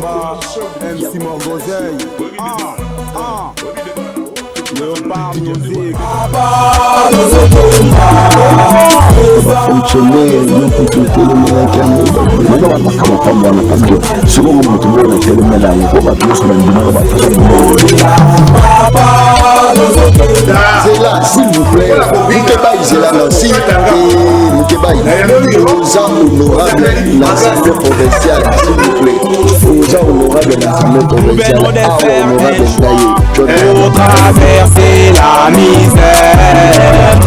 Bamba, MC Morgozeil. Léopard Music. C'est là, s'il vous plaît. Moukébaï, c'est là, Nancy. Et Moukébaï, aux gens honorables de l'Assemblée provinciale, s'il vous plaît. Aux gens honorables de l'Assemblée provinciale. Honorable pour traverser la misère.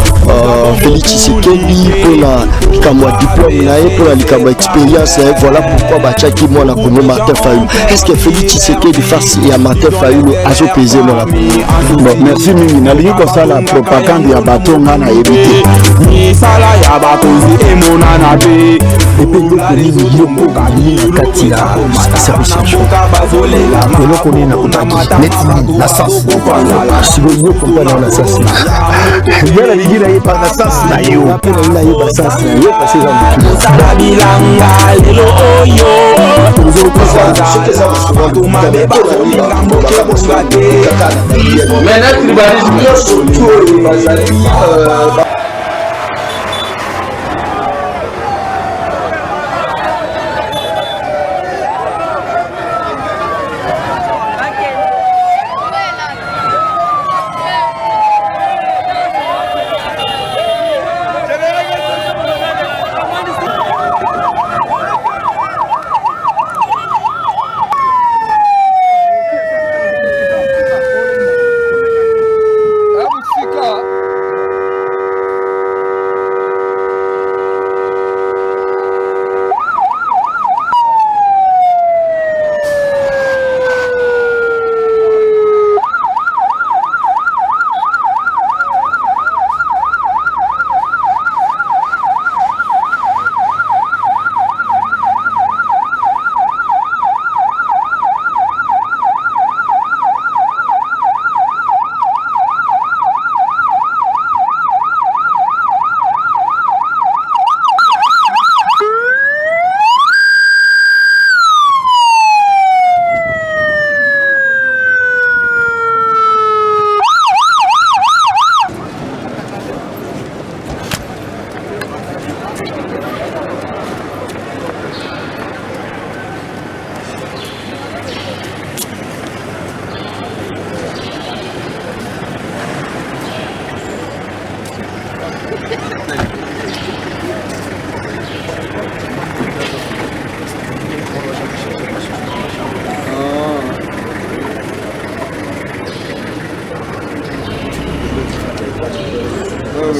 Félix Tshisekedi pour la Kamwa diplôme pour la Kamwa expérience. Voilà pourquoi Bachaki moi la connais Martin Fayou. Est-ce que Félix Tshisekedi face à Martin Fayou a pesé dans la merci Mimi. Nalingi comme ça la propagande ya bateau ngana éviter. Ni sala ya bakozi emonana pe. Et puis le pays yoko gagné kati ya service de l'eau connaît na kutaki net la sens si vous voulez comprendre la sens bien la ligue là pas la sens na yo après là il pas sens yo passer dans la bilanga lelo oyo vous ce que ça vous souvent tout ma beba mais là tribalisme surtout bazali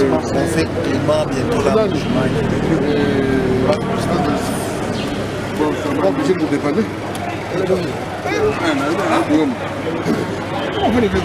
On fait Clément bientôt là. Bon, ça va obligé de vous dépanner. On fait les deux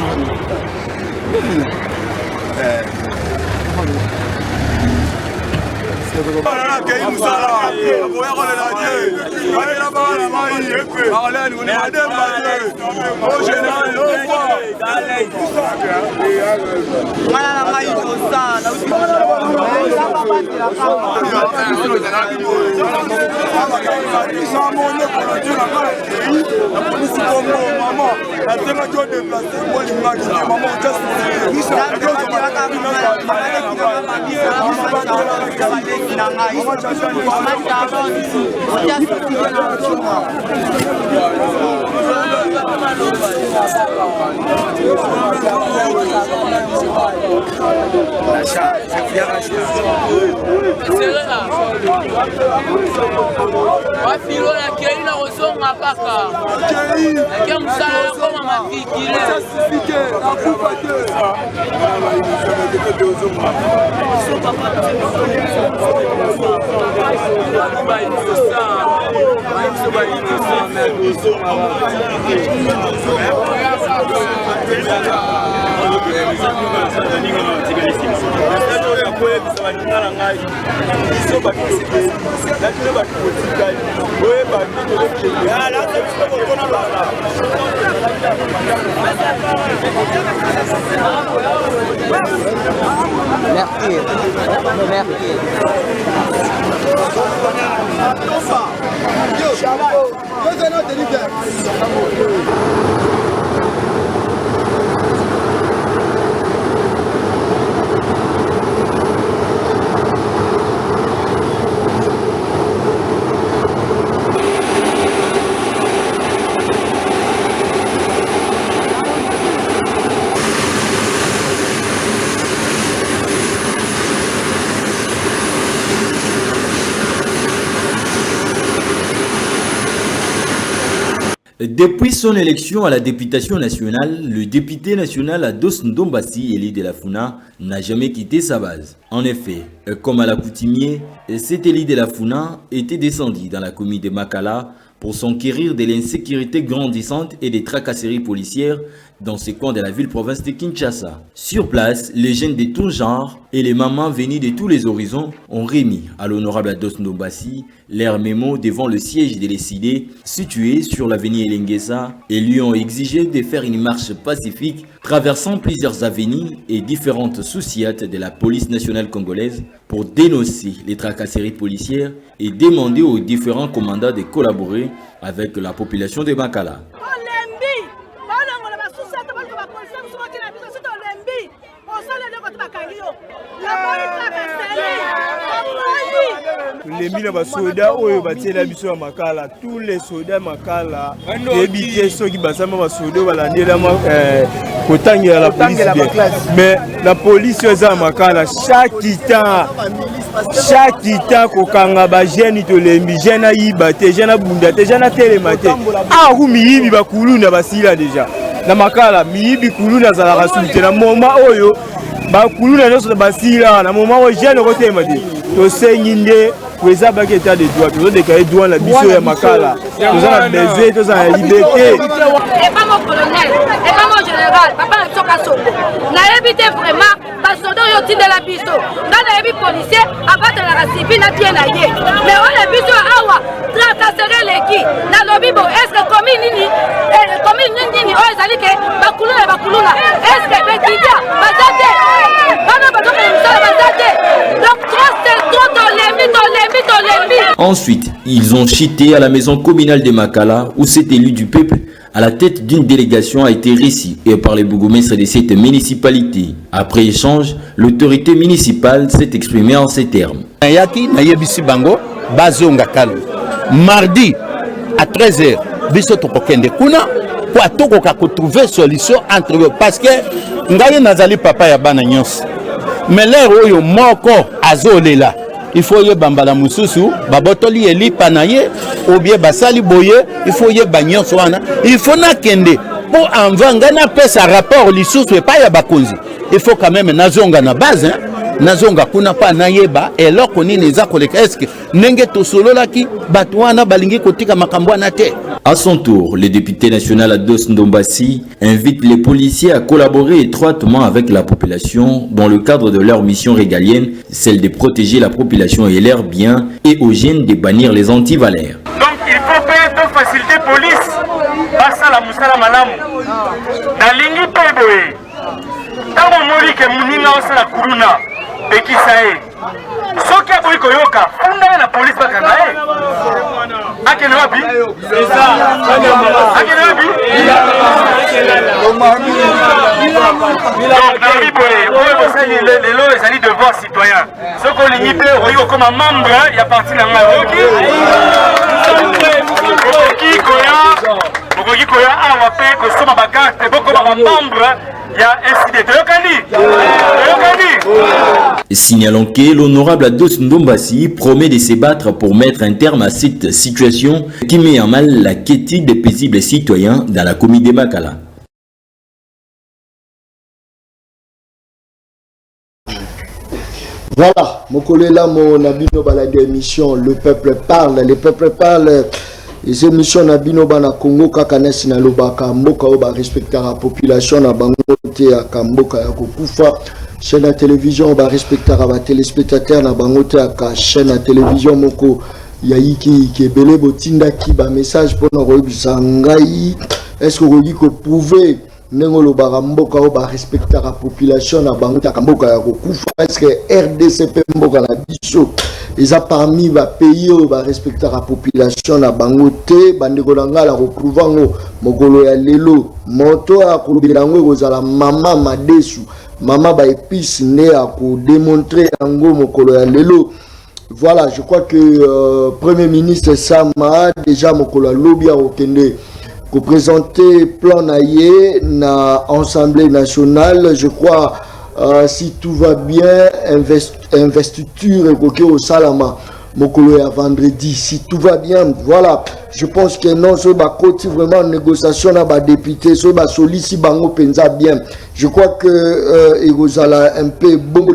Vai Depuis son élection à la députation nationale, le député national Ados Ndombassi, élu de la Funa, n'a jamais quitté sa base. En effet, comme à l'accoutumée, cet élu de la Funa était descendu dans la commune de Makala pour s'enquérir de l'insécurité grandissante et des tracasseries policières dans ces coins de la ville-province de Kinshasa. Sur place, les jeunes de tout genre et les mamans venues de tous les horizons ont remis à l'honorable Ados Ndombassi leur mémo devant le siège de l'ECD situé sur l'avenue Elengesa et lui ont exigé de faire une marche pacifique traversant plusieurs avenues et différentes sous-siates de la police nationale congolaise pour dénoncer les tracasseries policières et demander aux différents commandants de collaborer avec la population de Makala. Les mines soldats oyo batiela biso ya makala, tous les soldats makala débité ceux qui basama ba soldats balandela kotangela la police mais la police ya makala chaque temps kokanga ba jeune to lembi jeune ayiba te jeune bunda te jeune telema te ahu miyibi bakuluna basila déjà na makala miyibi kuluna za la rasulite na moment oyo bakuluna nyonso basila na moment oyo jeune kotema te to senginde Kweza baki état de droit, tous les cas droit la biso ya makala, tous la besoin, tous la liberté. Et pas mon colonel, et pas mon général, papa na tsoka soko. Na évité vraiment parce que yo tinde la biso. Dans la ébi policier, abattre la racipi na bien na yé. Mais on la biso awa, tracasserer les qui. Na lobby bo, est-ce que commune nini o ezali ke bakuluna. Est-ce que betidia bazate. Bana badoka misala bazate. Donc trop dans les Ensuite, ils ont chité à la maison communale de Makala où cet élu du peuple à la tête d'une délégation a été reçu et par les bourgmestres de cette municipalité. Après échange, l'autorité municipale s'est exprimée en ces termes. Mardi à 13h, biso tokokende kuna pour atokoka trouver solution entre eux parce que ngai nazali papa ya bana nyonso. Mais l'air oyo moko azolela. Il faut y bambala mususu, babotoli eli panaye, ou bien basali boye, il faut y banyon soana. Il faut na kende pour envanga na pesa rapport lisusu et pas ya bakonzi. Il faut quand même nazonga na base, hein. Nazonga kuna pa nayeba et là koni neza koleka eske nenge to solo laki batwana balingi kotika makambo na te. À son tour, le député national Ados Ndombassi invite les policiers à collaborer étroitement avec la population dans le cadre de leur mission régalienne, celle de protéger la population et leurs biens, et aux jeunes de bannir les antivalaires. Donc il faut faire faciliter la police, passer la moussala malamu. Dans l'ingi peboé, tant qu'on mori que mouninga osa la kuruna, bekisae. Soki a koyoka, funda la police bakanae. Akene wapi? C'est ça. Akene wapi? Donc dans l'ibole, les lois les alliés devoir citoyens. Ce qu'on limite, on y comme un membre, il y a parti dans la Bokoki koya awa pe ko soma bagate boko ba membre ya SID Toyokani. Signalons que l'honorable Ados Ndombassi promet de se battre pour mettre un terme à cette situation qui met en mal la quiétude des paisibles citoyens dans la commune de Makala. Voilà, mon collègue là, mon abino balade émission, le peuple parle les émissions na bino bana Congo kakanesi na lobaka mboka o ba respecter la population na bango te ya kamboka ya kokufa chaîne à télévision ba respecter ba téléspectateurs na bango te ya chaîne à télévision moko ya iki ki ebele botinda ki ba message pona koyebisa ngai est-ce que vous dites que prouver nengolo ba mboka o ba respecter la population na bango te ya kamboka ya kokufa est-ce que RDCP mboka na biso ils ont parmi les pays où ils respectent la population na bangote bandeko nanga la reprouvango mokolo ya lelo moto a kulubirango kozala mama madesu mama ba épice né à démontrer yango mokolo ya lelo. Voilà, je crois que Premier ministre Sama déjà mokolo lobby a okende ko présenter plan naie na Assemblée nationale, je crois. Si tout va bien, investiture au Salama, Mokolo à vendredi. Si tout va bien, voilà. Je pense que non, ce côté vraiment négociation à bas député, ce bas solici bango penza bien. Je crois que il y a un peu bon.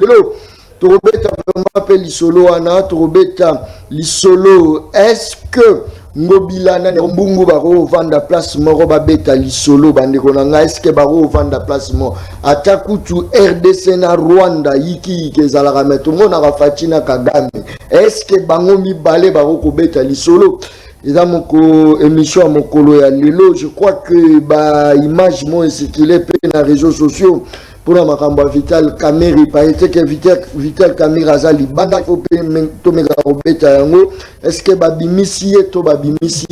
Torobeta vraiment appelle l'isolo ana, Torobeta l'isolo. Est-ce que Ngobila na mbungu baro vanda place moro babeta lisolo bandeko nanga eske baro vanda place mo atakutu RDC na Rwanda yiki kezala kameto mona rafati na Kagame eske bango mibale baro ko beta lisolo eza moko émission mokolo ya lelo. Je crois que ba image mo esikile pe na réseaux sociaux pour la Makamba Vital Kameri, il paraît que Vital Kameri Azali, Banda Fopé, Tomega Robeta Yango, est-ce que Babimisie, Tobabimisie,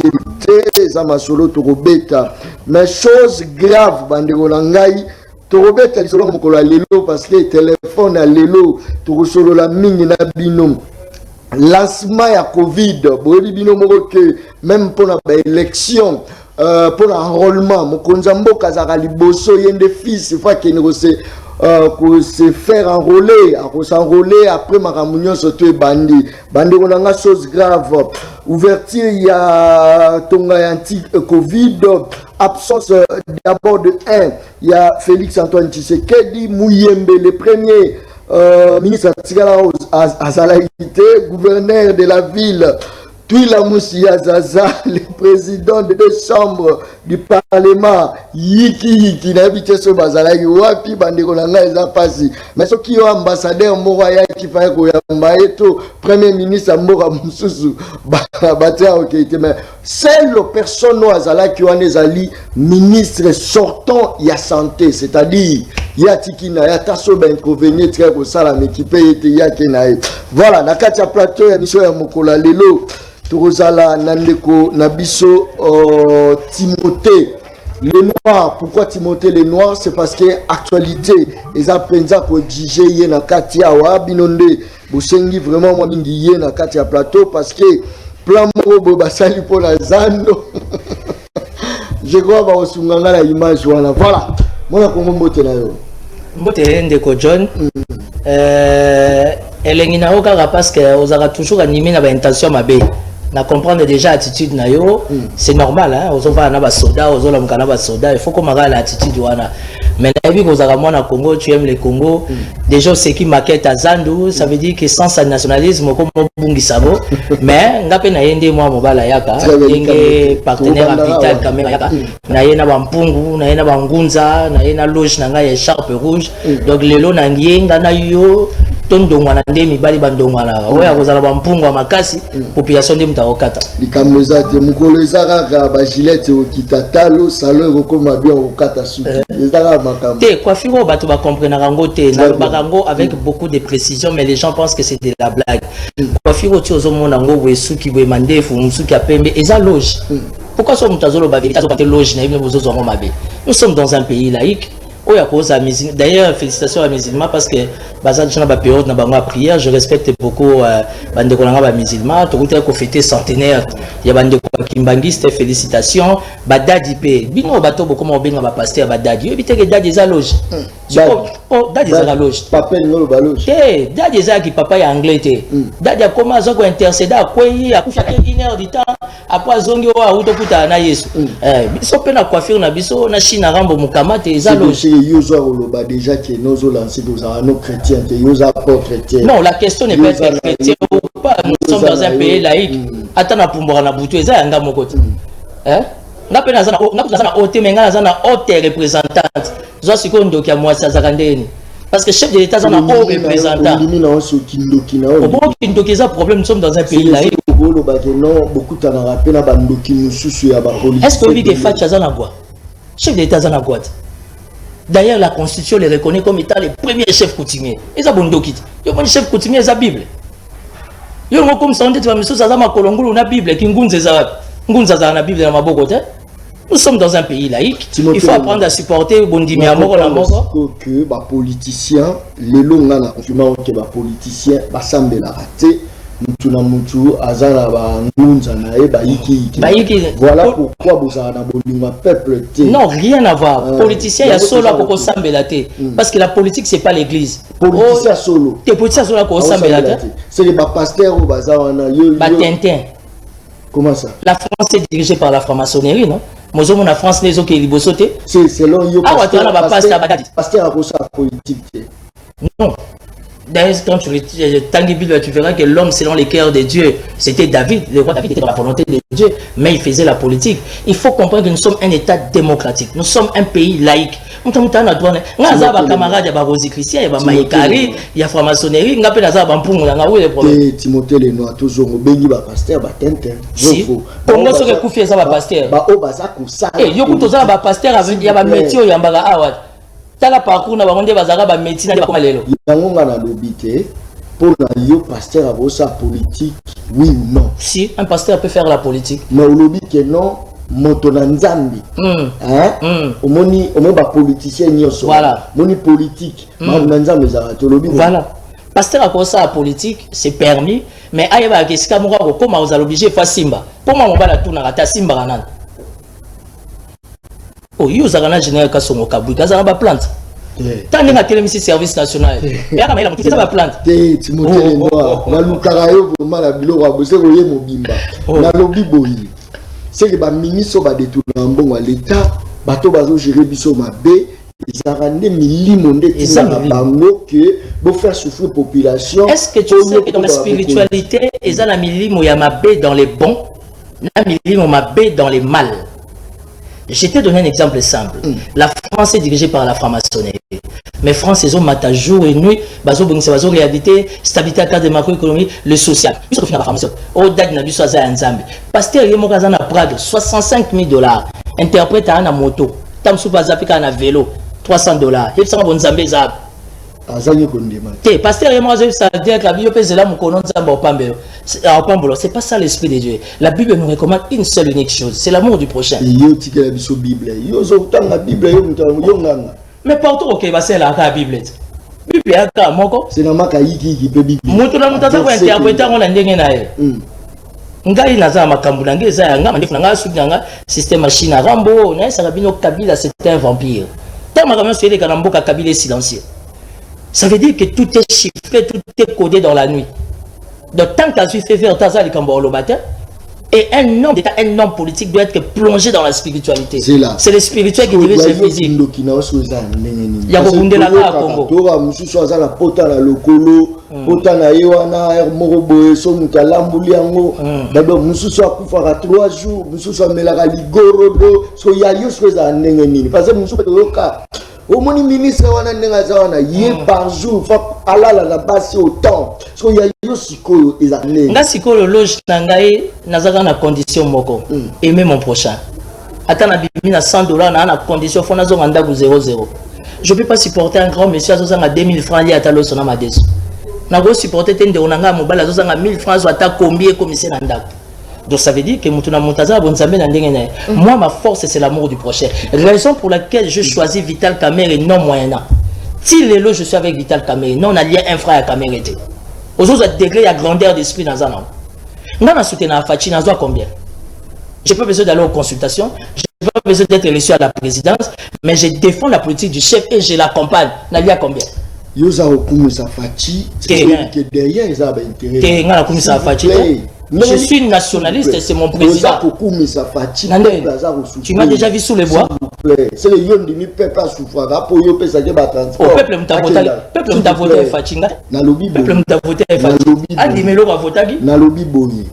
Zamasolo, Torobeta, mais chose grave, Banderolangai, Torobeta, ils sont là, Lelo, parce que téléphone à Lelo, Torosolo la mine na binom. Lancement à Covid, Bino que même pour l'élection, pour l'enrôlement, mon konzambo kazara liboso yende fils, il faut qu'il se faire enrôler, à s'enrôler après ma ramunion surtout bandi. Bandi on a chose grave. Ouverture il y a tonga anti Covid, absence d'abord de il y a Félix Antoine Tshisekedi Mouyembe le premier ministre Azalaïté, gouverneur de la ville. Puis la Moussia Zaza, le président de deux chambres du Parlement, Yiki n'habite ce bazala, Wapi, Bandekolanga, ils ont passé. Mais ce qui est ambassadeur Moraya qui fait Koyambaeto, premier ministre Mora Moussousou, Batia, ok, mais seule personne Noazala qui ont les alliés, ministre sortant, il y a santé, c'est-à-dire, il y a Tikina, il y a Tasso Benkoveni, très beau salam, équipé, il y a Kenae. Voilà, Nakatia Plateau, il y a Michel Mokola Lelo. Turozala Nandeko Nabiso Timothée les Noirs. Pourquoi Timothée les Noirs? C'est parce que actualité les appenza ko djije ye na katia wa binonde bosengi vraiment moi mingi ye na katia plateau parce que plan moko basali pour la zando. Je crois ba osunganga la image wana. Voilà. Mona kongo mbote na yo. Mbote ndeko John. Elengina oka parce que ozaka toujours animé na ba intention mabe. Na comprendre déjà attitude na yo, c'est normal hein, ozo va na ba soda, ozo la mkana ba soda, il faut qu'on maga l'attitude wana. Mais nabi ko zaka mwana Congo, tu aimes le Congo. Déjà c'est qui maquette à Zandu, ça veut dire que sans sa nationalisme comme bungi sabo, mais ngape na yende moi mobala yaka, yenge partenaire à Vital Kamera yaka. Na yena ba mpungu, na yena ba ngunza, na yena loge na nga écharpe rouge. Donc lelo na ngienga na yo tondongwa na ndemi bali bandongwana oya kozala ba mpungu makasi population de mutaokata likameza te mukolo ezaka ba gilette okitatalo salon ekoma bien okata suki ezaka makambo te coiffure bato ba comprendre rango te na bakango avec beaucoup de précision mais les gens pensent que c'est de la blague coiffure tu ozomona ngo wesuki we mandefu musuki apembe eza loge pourquoi so mutazolo ba vérité so loge na ibne bozozo ngo mabe nous sommes dans un pays laïque. D'ailleurs, félicitations à musulmans parce que bazal chana ba période na bango prière, je respecte beaucoup bande kolanga ba musulmans, to ko fêter centenaire. Ya bande ko kimbangiste félicitations, badadi pe. Bino bato beaucoup mo benga ba pasteur badadi. Yo biteke dadi za loge. Oh, dadi za loge. Papa ngolo ba loge. Eh, dadi za ki papa ya anglais te. Dadi a commencé à intercéder à quoi il a couché 1 heure du temps après zongi wa uto puta na Yesu. Biso pe na coiffure na biso na Chine rambo mukama te za loge. Déjà que nous lancer nos chrétiens, chrétiens. Non, la question n'est pas être chrétien pas, nous sommes dans un pays laïque. Attends, pour moi, on a bouté, ça, un gars, mon côté. Hein? On a pas haute, mais on a haute représentante. Je suis content qu'il y a moi, ça, parce que chef de l'État, on a haut représentant. Au problème, nous sommes dans un pays laïque. Est-ce que oui, des fêtes, ça, quoi? Chef de l'État, ça, quoi? D'ailleurs, la Constitution les reconnaît comme étant les premiers chefs coutumiers. Ils ont bon les chefs coutumiers, ils ont la Bible. Ils ont comme ça, on dit que la Bible, qui la Bible dans ma côté. Nous sommes dans un pays laïque. Il faut apprendre à supporter Bondimi à mort la mort. Que les politiciens, les longs là, confirmant que les politiciens, semblent la rater. Voilà pourquoi vous avez un peuple. Non, rien à voir. Politicien, il y a solo pour s'embêter la tête. Parce que la politique, c'est pas l'église. Politicien solo. T'es politicien solo pour s'embêter la tête. C'est les pasteurs au bazar. Tintin. Comment ça? La France est dirigée par la franc-maçonnerie, non? Moi, je la France, les autres qui sont sautés. C'est selon yo. Pasteur a politique. Non. D'ailleurs, quand tu verras que l'homme selon les cœurs de Dieu, c'était David. Le roi David était dans la volonté de Dieu, mais il faisait la politique. Il faut comprendre que nous sommes un État démocratique. Nous sommes un pays laïque. Il y a des camarades, il y a des chrétiens, il y a des maïkari, il y a des franc-maçonnerie, il y a des problèmes. Timothée Lenoir, toujours au béni, pasteur, si. Comment est-ce que vous faites ça, pasteur? Il y a des métiers, il y a des tala parcours na bango bazara ba médecine na ba lelo yango ngana lobité pour na yo pasteur abosa politique oui ou non. Si un pasteur peut faire la politique mais au lobby que non moto na nzambi omoni ba politicien nyoso voilà moni politique na nzambi za to lobby voilà pasteur akosa la politique c'est permis mais ayeba ke sika moko ko koma aux obligé fa simba pour moi mobala tuna kata simba kanana. Oh, il y a un général qui a son cabri, qui a une plante. Tant que tu as service national, il y a une plante. Timothée Lenoir, na lukarayo vraiment la bilo wa bose roye mobimba. Na lobi boyi. C'est que ba ministre ba détourner mbongo l'état, bato bazo gérer biso mabe, ezarande milimo ndeti za bango que pour faire souffrir population. Est-ce que tu sais que dans la spiritualité, ezala milimo ya mabe dans les bons, na milimo mabe dans les mal. Je t'ai donné un exemple simple. La France est dirigée par la franc-maçonnerie. Mais France, ils ont matin jour et nuit, bazo réalité, stabilité à cadre de macroéconomie, le social. Ils sont la formation. Au date n'a vu ça à Nzambe. Pasteur Yemokazana Prado, $65,000. Interprète à un moto. Tamsou Bazapika à vélo, $300. Il faut bon Nzambe Zab. Pasteur Yemokazana, ça veut dire que la Bible c'est là mon conon Nzambe au Pambelo. C'est pas ça l'esprit de Dieu. La Bible nous recommande une seule unique chose, c'est l'amour du prochain. Mais partout au Québec, c'est la Bible. C'est la marque qui peut Bible. Ngai naza makambu nange za nga mandefu nga suki nga système machine Rambo na Sarabino Kabila c'est un vampire. Tellement quand même c'est que Rambo Kabila est silencieux. Ça veut dire que tout est chiffré, tout est codé dans la nuit. Donc tant qu'à fait faire Taza le Cambo le matin, et un homme d'État, un homme politique doit être plongé dans la spiritualité. C'est le spirituel qui dirige le physique. Il y a beaucoup de la Congo. Au moni ministre wana ndenga zawana ye par jour fa alala na basi autant so ya yo sikoyo ezane nga sikoyo loge nangai nazaka na condition moko aimer mon prochain atana bimi na $100 na condition fona zo nganda ku 00. Je peux pas supporter un grand monsieur zo zanga 2000 francs li atalo sona madeso na go supporter tende onanga mobala zo zanga 1000 francs zo ata combien commissaire na ndako. Donc ça veut dire que moi ma force c'est l'amour du prochain. Raison pour laquelle je choisis Vital Kamerhe et non Moyena. Si les lots je suis avec Vital Kamerhe, non on a lié un frère à Kamerhe. Aux autres degrés il y a grandeur d'esprit dans un homme. On a soutenu à Fachi, on a combien? J'ai pas besoin d'aller aux consultations, j'ai pas besoin d'être reçu à la présidence, mais je défends la politique du chef et je l'accompagne. On a lié à combien? Yosa okumu sa Fachi, c'est que derrière ils ont intérêt. Je suis nationaliste et c'est mon président. Tu m'as déjà vu sous les bois? plaît. C'est le yon de mi peuple à souffrir. Pour yo pesa ke ba transport. Au peuple m'a voté Fatinga. Na lobi boy. Peuple m'a voté Fatinga. Andi Melo va voter qui? Na lobi boy.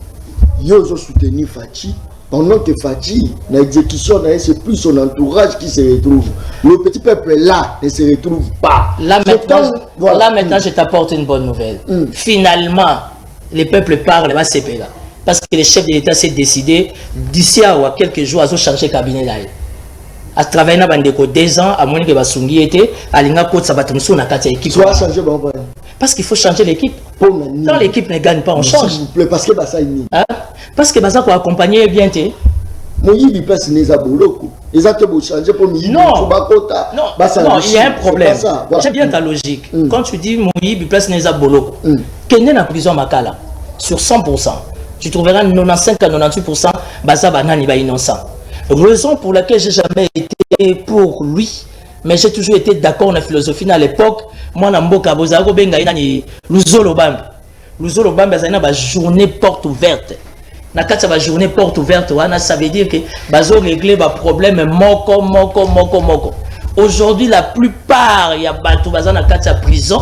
Yo zo soutenir Fachi. Pendant que Fachi, l'exécution, c'est plus son entourage qui se retrouve. Le petit peuple là ne se retrouve pas. Là maintenant, je t'apporte une bonne nouvelle. Finalement, les peuples parlent, va CP là. Parce que le chef de l'État s'est décidé, d'ici à quelques jours, à changer de cabinet là. À travailler dans Bandeko 2 ans, à moins que Basungi était, à l'Inga Côte Sabatumsou, na Katia équipe. Parce qu'il faut changer l'équipe. Quand l'équipe ne gagne pas, on change. S'il vous plaît, parce que Bassa est parce que Bassa pour accompagner bien t'es. Moïbi passe les aboloko. Les actes pour changer pour Moïbi. Non, il y a un problème. J'ai bien ta logique. Quand tu dis Moïbi place les aboloko, quelle est la prison Makala? Sur 100%, tu trouveras 95 à 98% Bassa Banani va innocent. Raison pour laquelle j'ai jamais été pour lui, mais j'ai toujours été d'accord dans la philosophie à l'époque. Moi, Namboka Bozaro Bengaïdani, Luzolo Bambi. Luzolo Bambi, c'est une journée porte ouverte. Na kati ba journée porte ouverte, ça veut dire que bazo régler ba problème moko. Aujourd'hui, la plupart il y a bato baza na kati ya prison,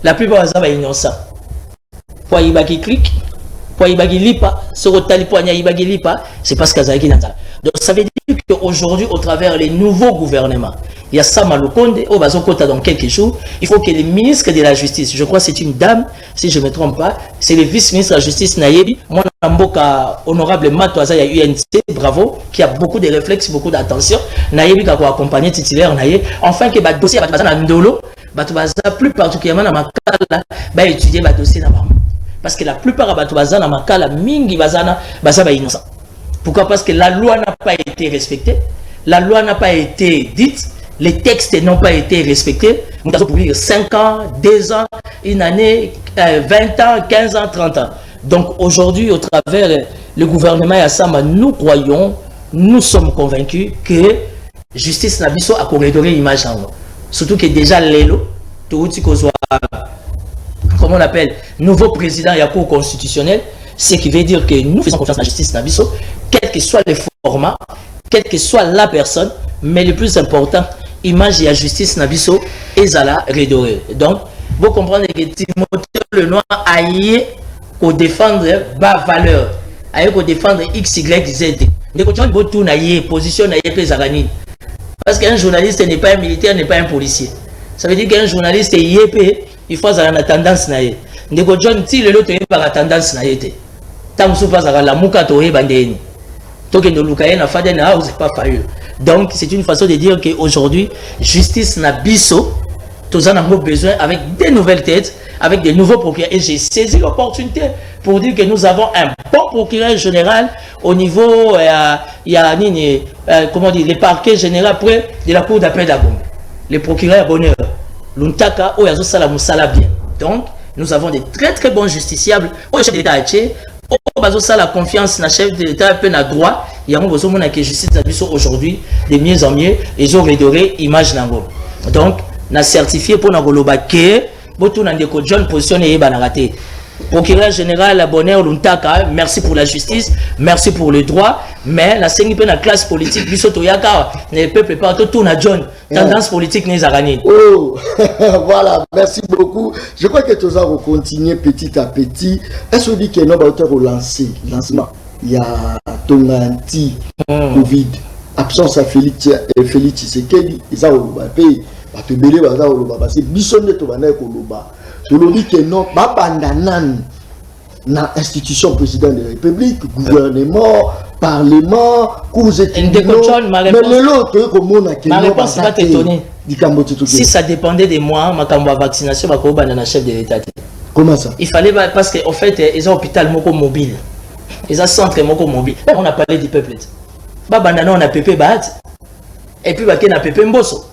la plupart baza ba innocent. Pour ibaki clique, pour ibaki lipa, se rotali pour ibaki lipa, c'est parce qu'azaki nata. Donc ça veut dire qu'aujourd'hui, au travers les nouveaux gouvernements, il y a Sama Lukonde, au Bazokota dans quelques jours, il faut que les ministres de la justice, je crois que c'est une dame, si je ne me trompe pas, c'est le vice-ministre de la justice Nayebi, mon Mboka honorable Matoaza, il y a UNC, bravo, qui a beaucoup de réflexes, beaucoup d'attention, Nayebi qui a accompagné titulaire Naye, enfin que le dossier va Ndolo, plus particulièrement dans ma cala, va étudier le dossier dans parce que la plupart de Batubaza dans ma cala, mingi bazana, baza innocent. Pourquoi? Parce que la loi n'a pas été respectée, la loi n'a pas été dite, les textes n'ont pas été respectés. Nous avons pour dire 5 ans, 2 ans, une année, 20 ans, 15 ans, 30 ans. Donc aujourd'hui, au travers le gouvernement Yassama, nous croyons, nous sommes convaincus que justice n'a pas à corriger l'image. Surtout que déjà l'élo, tout ce qu'on soit, comment on appelle, nouveau président de la Cour constitutionnelle, ce qui veut dire que nous faisons confiance à la justice Nabiso, quel que soit le format, quelle que soit la personne, mais le plus important, image et la justice Nabiso et Zala redoré. Donc, vous comprenez que Timothée Lenoir a eu qu'au défendre bas valeur, a eu qu'au défendre X, Y, Z. Mais quand on a eu position, a eu Zarani. Parce qu'un journaliste n'est pas un militaire, n'est pas un policier. Ça veut dire qu'un journaliste est IEP, il faut avoir la tendance. Mais quand on dit l'autre est par la tendance. Tant que vous avez la mouka toé bandéni. Tant que nous l'oukaye na fadé na c'est pas faillu. Donc c'est une façon de dire qu'aujourd'hui justice na biso, tous en avons besoin avec des nouvelles têtes, avec des nouveaux procureurs. Et j'ai saisi l'opportunité pour dire que nous avons un bon procureur général au niveau, il y a comment dire, les parquets généraux près de la cour d'appel d'Agombe. Les procureurs bonheur. L'untaka ou yazo sala musala bien. Donc nous avons des très bons justiciables au chef d'État la confiance dans le chef de l'État peu na droit. Il y a un besoin que justice aujourd'hui de mieux en mieux et ils ont redoré image nango. Donc na certifié pour na goloba que botu na ndeko John positionné et banaraté. Procureur général la bonheur luntaka, merci pour la justice, merci pour le droit, mais la cinquième la classe politique biso toyaka ne peuple partout tout na John tendance politique n'est arani. Oh voilà, merci beaucoup. Je crois que tous allons continuer petit à petit. Est-ce que dit que nous allons relancer lancement? Il y a ton anti Covid, absence à Félix Tshisekedi, ils ont pays, ba te belé ba za oloba parce que biso ne to bana ko loba. Je le dis que non, ba bandanan na institution président de la République, gouvernement, parlement, cours étudiants. Mais l'autre comme ma réponse va t'étonner. Si ça dépendait de moi, ma vaccination va comme un chef de l'État. Comment ça? Il fallait parce qu'en fait ils ont hôpital moko mobile. Ils ont centre moko mobile. On a parlé du peuple. Ba bandana on a pépé bat. Et puis ba ken a pépé mboso.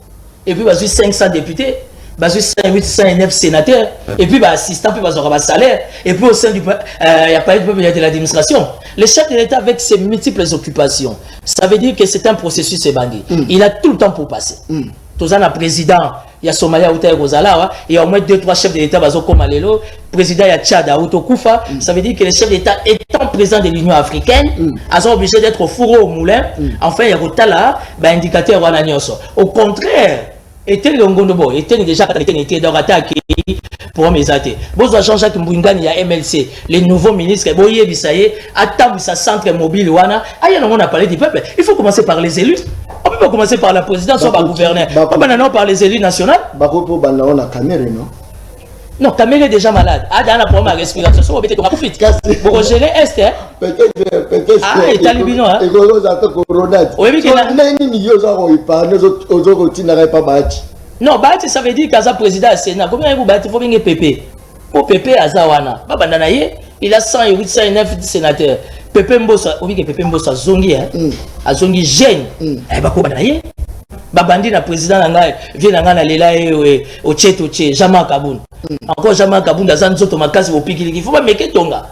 Et puis ba 500 députés. 809 sénateurs, et puis assistant, puis avoir un salaire, et puis au sein du il n'y a pas eu de l'administration. Le chef de l'État avec ses multiples occupations, ça veut dire que c'est un processus bandit. Il a tout le temps pour passer. tozana président ya Somalia uta Kozala et au moins 2-3 chefs de l'État bazo comme Lelo, président ya Tchad Auto Koufa, ça veut dire que les chefs d'État étant président de l'Union africaine, sont obligés d'être au four au moulin. Enfin, il y a Rotala, indicateur wana nyonso. Au contraire, était le Ngondobo, était déjà était dans attaque pour mes athées. Bozo Jean-Jacques Mbouingani ya MLC, les nouveaux ministres, Boye Bisaye, attend sa centre mobile wana. On a parlé du peuple. Il faut commencer par les élus. On peut pas commencer par la présidence, soit par le gouverneur. Pas par les élus nationaux. Bakopo Banao na caméra, non? Non, Kamel est déjà malade. Ah, dans la première respiration, on va peut-être profiter. Pour gérer Est, hein? Peut-être. Ah, il est talibino, hein? Non, Bati, ça veut dire qu'Aza président à Sénat. Combien vous battez? Il faut bien Pépé. Pour Pépé, Azawana. Baba Nanaye, il a 108, 109 sénateurs. Pépé Mbosa, oui, que Pépé Mbosa Zongi, hein? A Zongi jeune. Eh, Bako Banaye. Babandi na président nanga vient nanga na lela au tché Jama Kaboun. Encore Jama Kaboun dans un autre makasi au piki il faut pas meke tonga.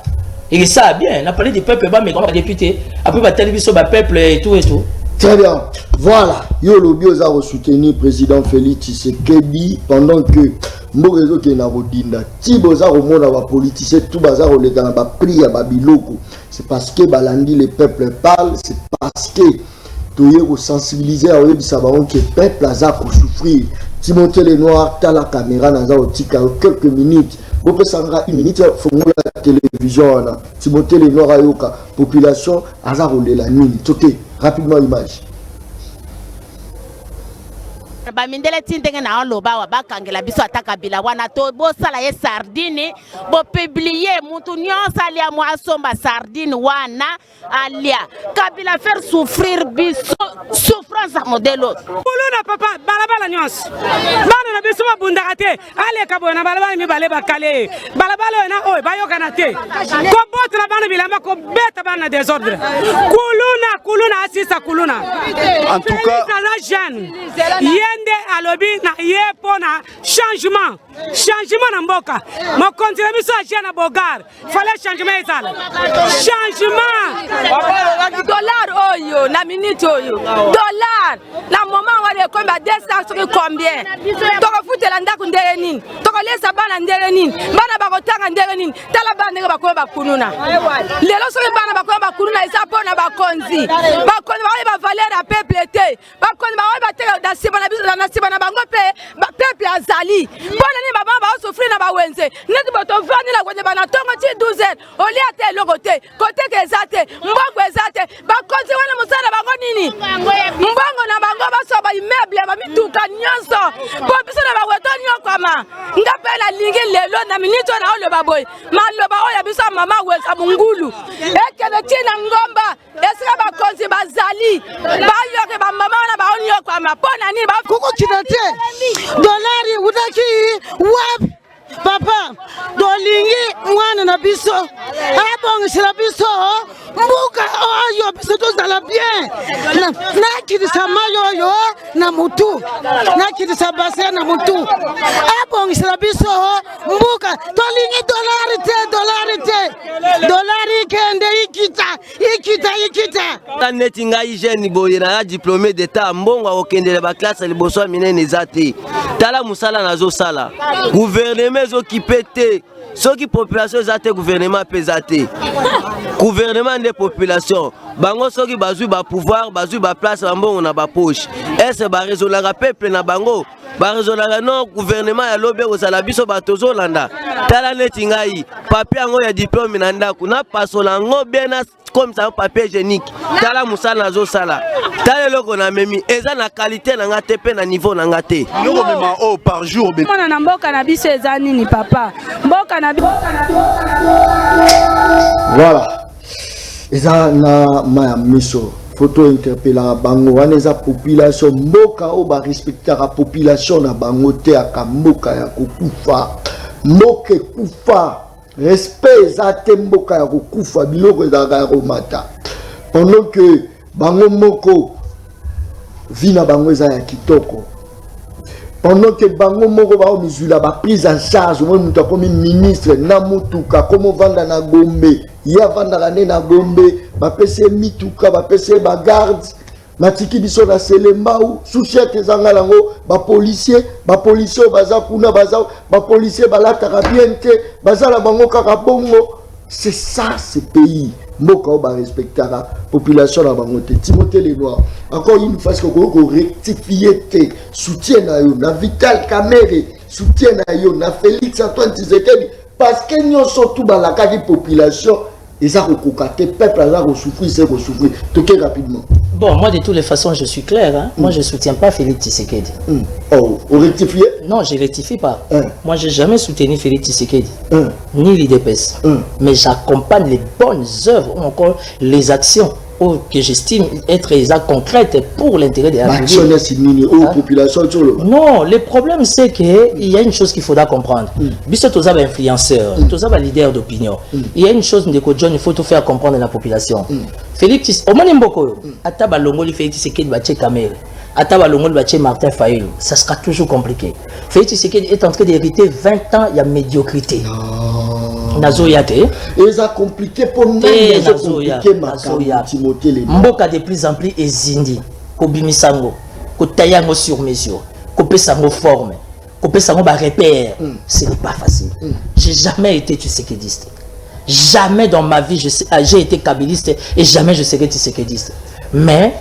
Et ça bien, on a parlé du peuple ba mais comme député, après ba télévision ba peuple et tout. Très bien. Voilà, yo lobi oza soutenir président Félix Tshisekedi pendant que Morezo qui na rodinda. Tiboza romona ba politicien tout bazar o lega na ba pri ya ba biloko. C'est parce que balandi les peuples parlent, c'est parce que pour sensibiliser à que le peuple a souffrir. Timothée les Noirs, tu as la caméra dans quelques minutes. Vous pouvez s'en une minute, il faut la télévision. Timothée les Noirs, la population a roulé la nuit. Ok, rapidement l'image. Bamindele tindenge na loba wa bakangela biso ataka bila wana to bo sala ye sardine bo publier mutu nyonsa alia mo asomba sardine wana alia kabila faire souffrir biso souffrance à modelo kuluna papa balabala nyonso bana na biso babundaka te ale kabona balabala mi bale bakale balabala na oy bayokana te ko botla bana bilamba ko beta bana désordre kuluna asisa kuluna en tout cas la jeune yende alobi na yepo na changement na mboka mo continue biso agir na bogar fallait changement ezala changement dollar oyo na minute oyo dollar la moment wale komba 200 sur combien toko futela ndako ndele nini toko lesa bana ndele nini bana bakotanga ndele nini tala bana bakoba bakununa lelo soki bana bakoba bakununa eza pona bakonzi ba valeur a peuple te bakonzi ba bateka da siba na biso na siba na bango pe peuple azali pona ni baba ba souffrir na ba wenze neti boto vani la kwenye bana tongo ti 12h oli ate lokote kote ke ezate mbongo ezate bakonzi wana musala bango nini mbongo na bango baso ba immeuble ba mituka nyonso po biso na ba weto nyokama ngapela lingi lelo na minito na ole baboy maloba oya biso mama weza mungulu ekele tina ngomba esika bakonzi bazali bayoke ba mama na ba onyokama pona nini ba kuko kinate dolari udaki wap papa dolingi mwana na biso abongisela biso mbuka oyo biso tozala bien nakitisa mayo oyo na mutu nakitisa base na mutu abongisela biso mbuka tolingi dolari te dolari kende ikita neti ngai jeune boye na diplômé d'état mbongo okendele ba classe liboso minene ezate tala musala nazo sala gouvernement occupé te soki population ezate gouvernement pesate gouvernement de population bango soki bazui ba pouvoir bazui ba place mbongo na ba poche est ba résoudre peuple na bango ba résoudre non gouvernement ya lobe ozala biso batozo landa tala neti ngai papier ngo ya diplôme na ndako na pasola ngo bena comme ça papier hygiénique tala musala nazo sala tala loko na memi eza na qualité na ngate pe na niveau na ngate loko mema o par jour mona na mboka na biso eza nini papa mboka na voilà eza na ma miso photo interpella bango wana eza population mboka o ba respecter la population na bango te akamboka ya kokufa mboka kufa respect ezate mboka ya kokufa biloko ezalaka ya komata pendant que bango moko vina bango eza ya kitoko pendant que bango moko bao mizula ba prise en charge moi mutu akomi ministre na mutuka komo vanda na Gombe ya vanda kane na Gombe ba pese mituka ba pese ba garde natiki biso na Selembao sous-chef ezanga lango ba policier baza kuna ba policier balataka bien te baza la bango kaka bongo. C'est ça ce pays. Mboka ba respecter la population la bango te. Timothée Lenoir encore une fois que ko rectifier te soutien na yo na Vital Kamerhe soutien na yo na Félix Antoine Tshisekedi parce que nous sommes tout dans la population. Et ça, le peuple a souffrir, c'est souffrir. Toquez rapidement. Bon, moi, de toutes les façons, je suis clair. Hein. Moi, je ne soutiens pas Félix Tshisekedi. Oh, vous rectifiez? Non, je ne rectifie pas. Moi, je n'ai jamais soutenu Félix Tshisekedi, ni l'IDPS. Mais j'accompagne les bonnes œuvres, ou encore les actions que j'estime être des actes concrètes pour l'intérêt de la population. Non, le problème c'est qu'il y a une chose qu'il faudra comprendre. Puisque tous les influenceurs, tous les leaders d'opinion, il y a une chose que John, il faut tout faire comprendre à la population. Félix, au moins Mboko, Ataba Longoli Félix Tshisekedi Bache Kamere, Ataba Longoli Bache Martin Fayulu, ça sera toujours compliqué. Félix Tshisekedi est en train d'hériter 20 ans, il y a médiocrité. Nazoyate. Et ça compliqué pour nous. Mboka de plus en plus ezindi. Kobimisango, kotayango sur mesure, kopesango forme, kopesango ba repère. Ce n'est pas facile. J'ai jamais été tshisekidiste. Jamais dans ma vie j'ai été kabiliste et jamais je serai tshisekidiste. Mais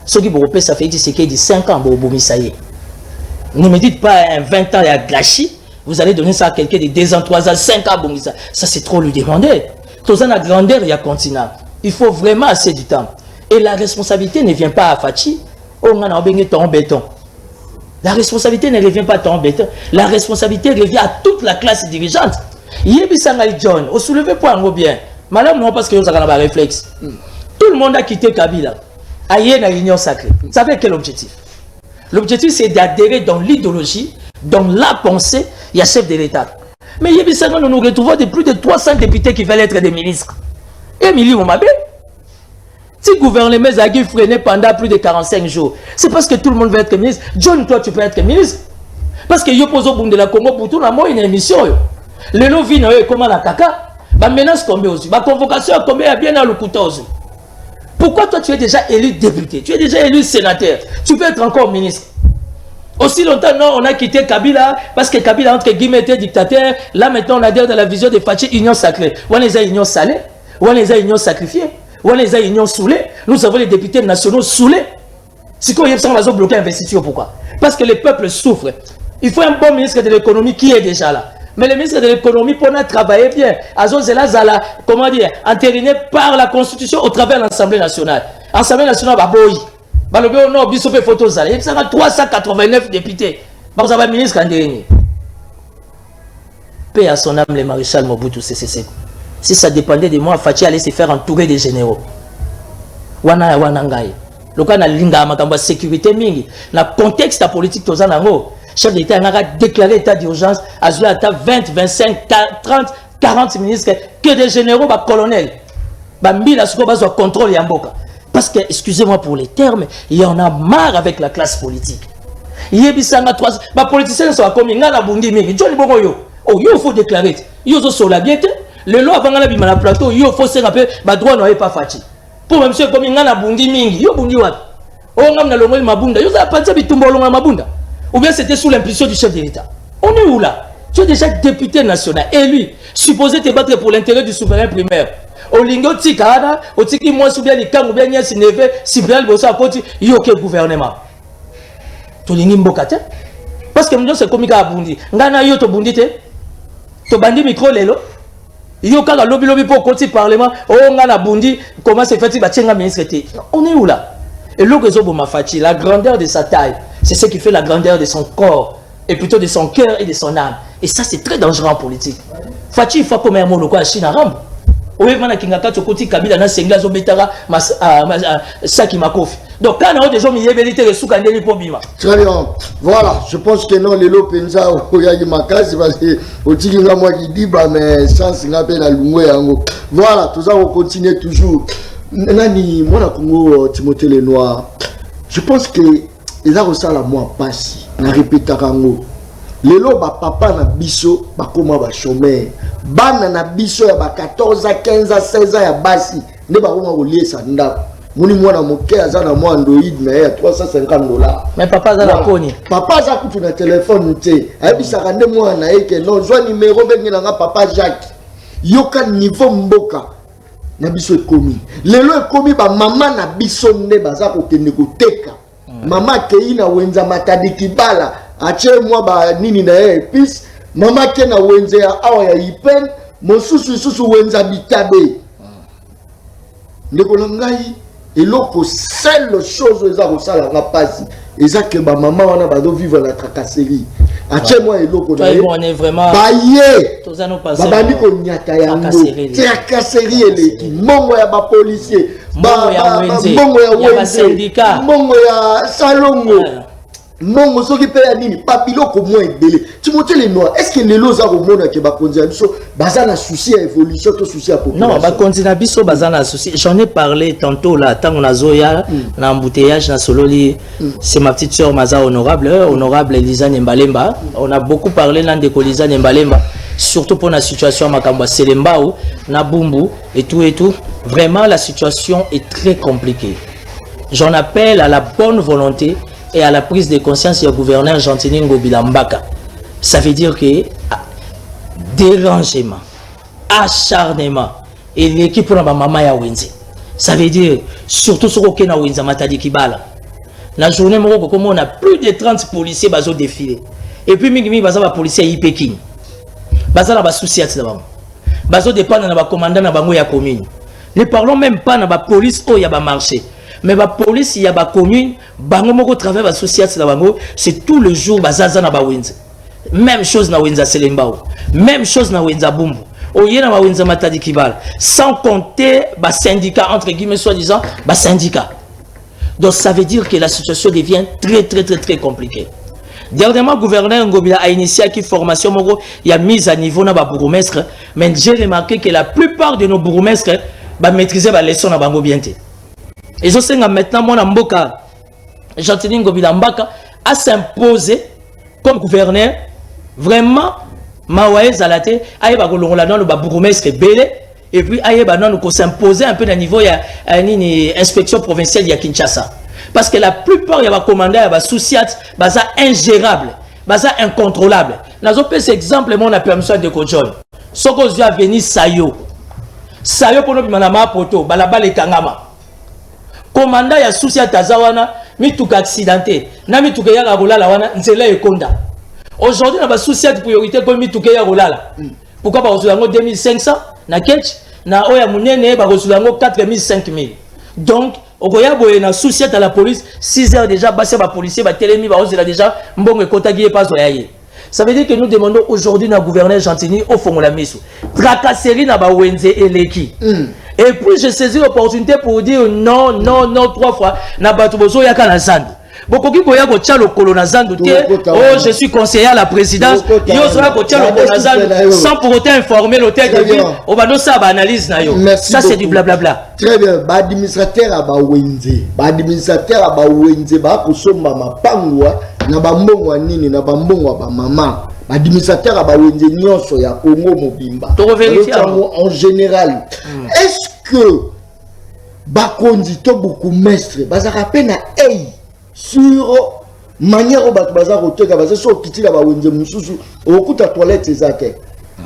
ceux qui vous ça fait Tshisekedi 5 ans pour bomisaye. Ne me dites pas 20 ans il y a gâchis. Vous allez donner ça à quelqu'un de 2 ans, 3 ans, 5 ans, bon, ça c'est trop lui demander. Tout la grandeur, il y a continent. Il faut vraiment assez du temps. Et la responsabilité ne vient pas à Fachi. On a ton béton. La responsabilité ne revient pas à ton béton. La responsabilité revient à toute la classe dirigeante. Yébissangal John, au soulevé point bien. Madame, non, parce que vous avez un réflexe. Tout le monde a quitté Kabila. Aïe, dans l'union sacrée. Vous savez quel objectif? L'objectif, c'est d'adhérer dans l'idéologie, dans la pensée, il y a chef de l'État. Mais nous nous retrouvons de plus de 300 députés qui veulent être des ministres. Et Mili Moumabé, si le gouvernement a freiné pendant plus de 45 jours, c'est parce que tout le monde veut être ministre. John, toi, tu peux être ministre. Parce que Yopozo Bunde la Congo pour tout le monde, une émission. Le Lovi, comment la caca, la menace combien aussi, la convocation combien bien dans le couteau aussi. Pourquoi toi, tu es déjà élu député, tu es déjà élu sénateur, tu peux être encore ministre? Aussi longtemps, non, on a quitté Kabila, parce que Kabila, entre guillemets, était dictateur. Là, maintenant, on adhère dans la vision de Fachi, union sacrée. On les a union salée, on les a union sacrifiée, on les a union saoulée. Nous avons les députés nationaux saoulés. Si on a bloqué l'investiture, pourquoi? Parce que les peuples souffrent. Il faut un bon ministre de l'économie qui est déjà là. Mais le ministre de l'économie, pour travailler bien, Azozela, comment dire, entériné par la Constitution au travers de l'Assemblée nationale. L'Assemblée nationale, baboyi. Non, il y a 389 députés. Vous avez un ministre en dernier. Paix à son âme, le maréchal Mobutu CCC. Si ça dépendait de moi, Fachi allait se faire entourer des généraux. Wana Wanangai. Le cas de la sécurité, dans le contexte politique, le chef d'État a déclaré l'état d'urgence à 20, 25, 30, 40 ministres, que des généraux, colonels. Bambi, contrôle Yamboka. Parce que, excusez-moi pour les termes, il y en a marre avec la classe politique. Il y a des politiciens qui sont comme Ngana Bundi Miri. John Bongoyo. Oh, il faut déclarer. Il faut sur la biette. Le loi avant la plateau, il faut se rappeler, droit n'est pas Fachi. Pour monsieur comme Ngana Bundi Mingi, il y a Bundi Wat. Oh, on a le mot Mabunda. Il y a pas de Bitumbo Mabunda. Ou bien c'était sous l'impulsion du chef de l'État. On est où là? Tu es déjà député national, élu, supposé te battre pour l'intérêt du souverain primaire. Olingo Tikada, Otiki moi soubien les camps ou bien Nias Neve, Sibel Bossa Poti, Yoke gouvernement. Tolingi Mbokate. Parce que nous c'est comme à Bundi. Ngana yo to Bundi te. To bandi micro lelo. Yoka la lobby pour côté parlement. Oh ngana Bundi, comment c'est fait Batchenga ministre te. On est où là? Et l'Ogezo Mafachi, la grandeur de sa taille, c'est ce qui fait la grandeur de son corps, et plutôt de son cœur et de son âme. Et ça c'est très dangereux en politique. Fachi il faut comme un mot le quoi Chine Aram. Donc, très bien. Voilà, je pense que non, les lots pensa au Yagi Makasi, parce que au Tilinga moi qui dit, mais sans s'inappeler à Lungwe. Voilà, tout ça, on continue toujours. Nani, moi, Congo, Timothée Lenoir, je pense que les arrosas la moi passe, na répéta rango. Lelo ba papa na biso ba koma ba chômeur bana na biso ya ba 14 15 16 ans ya basi ne ba koma ko liesa ndako moni mwana moke aza na mwa Android na ye $350. Mais papa aza na poni. Papa aza kutu na téléphone te. Ayebisaka nde mwana ye ke non zwa numéro bengi na nga papa Jacques. Yoka niveau mboka na biso ekomi. Lelo ekomi ba mama na biso nde baza kokende koteka. Mama kei na wenza matadi kibala. Ache mwa ba nini na ye épice. Mama ke na wenze ya awa ya Ipen. Mosusu wenza bitabe. Ndeko langai eloko seule chose eza kosala nga pasi eza ke ba mama wana bado vivre la tracasserie. Ache moi eloko na ye. On est vraiment baye. Babandi ko nyata yango. Tracasserie eleki. Mongo ya ba policier. Mongo ya wenze. Syndicat. Mongo ya salongo. Non, ce qui paye à nini, pas biloko moins belé. Tu montes les noirs. Est-ce que les lois au monde qui va continuer bazana souci à évolution, tout souci à population. Non, va continuer biso bazana souci. J'en ai parlé tantôt là, tant on a zoya, na embouteillage na sololi. C'est ma petite sœur Maza honorable Elisa Nembalemba. On a beaucoup parlé là de Elisa Nembalemba, surtout pour la situation à Makamba Selembao, na Bumbu et tout. Vraiment la situation est très compliquée. J'en appelle à la bonne volonté et à la prise de conscience du gouverneur Gentini Ngobila Mbaka. Ça veut dire que dérangement, acharnement et l'équipe pour la maman ya Wenze. Ça veut dire surtout ce qu'on a Wenze Matadi Kibala. La journée comme on a plus de 30 policiers bazo défilé. Et puis mingi baza ba policiers yi Pékin. Baza na ba souci ati là-bas. Bazo dépendre na ba commandant na bango ya commune. Ne parlons même pas na ba police o ya ba marché. Mais la police, il y a la commune, bango travaille la société la bango, c'est tout le jour bazaza na ba Wenze. Même chose na Wenza Selembao, même chose na Wenza Bumbu. Oye na ba Wenza Matadi Kibala, sans compter ba syndicat entre guillemets soi-disant ba syndicat. Donc ça veut dire que la situation devient très compliquée. Dernièrement, le gouverneur Ngobila a initié une formation, il a mise à niveau na ba bourgmestre, mais j'ai remarqué que la plupart de nos bourgmestres ba maîtriser ba leçon na bango bien té. Et je sais que maintenant, mon Mboka, Gentini Ngobila Mbaka, a s'imposé comme gouverneur, vraiment, Mawae Zalate, aïe ba golongola non le bourgmestre belé, et puis aïe ba non nous s'imposer un peu dans le niveau ya une inspection provinciale ya Kinshasa. Parce que la plupart ya ba commandant ya ba souciat, baza ingérable, baza incontrôlable. Nazo pe cet exemple mon a permission de Kojon. Soko zia venir Sayo. Sayo pour nous manama poto, balaba le kangama. Commandant ya souci atazawana mituka accidenté na mituka ya rolala wana nzela ekonda. Aujourd'hui na ba souci de priorité ko mituka ya rolala. Pourquoi ba rezulango 2500 na ketch na oya munene ba rezulango 4000 5000. Donc okoya boye na souci à la police 6 heures déjà basé ba policier ba telemi ba ozela déjà mbongo ekotagi pas oyaye. Ça veut dire que nous demandons aujourd'hui na gouverneur Gentini au fond la miso. Tracasserie na ba Wenze eleki. Et puis j'ai saisi l'opportunité pour dire non 3 fois na batubozo yaka na zandu. Bokoki koya ko tia lokolo na zandu te. Oh je suis conseiller à la présidence. Yo sera ko tia lokolo na zandu sans pour autant informer l'hôtel de ville. On va nous ça ba analyse na yo. Ça c'est du blablabla. Très bien. Ba administrateur à ba Wenze. Ba administrateur à ba Wenze ba ko somba mapangwa na ba mbongo nini na ba mbongo ba mama. Administrateur à ba Wenze nyonso ya Congo mobimba. En général. Est-ce que Bakondi to beaucoup mestre bazaka pena ei sur manière au bazar au teka bazar so kitila ba Wenze mususu okuta toilette ezake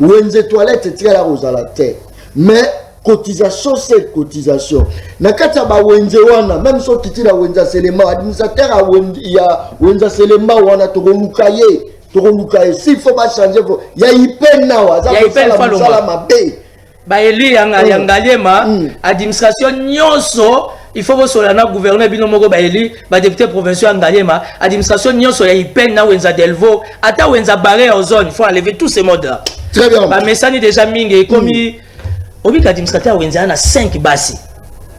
Wenze toilette tira la rozala te mais cotisation c'est cotisation na kata ba Wenze wana même so kitila Wenza Selema administrateur a Wenza Selema wana to lukaye s'il faut pas changer il y a hyper nawa za sala mabe ba eli yangaliema administration nyonso il faut que solana gouverneur bino moko ba eli ba député provincial ngaliema administration nyonso ya hyper na Wenza Delvo ata Wenza barré en zone il faut enlever tous ces modes là. Très bien. Ba mesani déjà mingi comme obi administrateur Wenza na 5 basi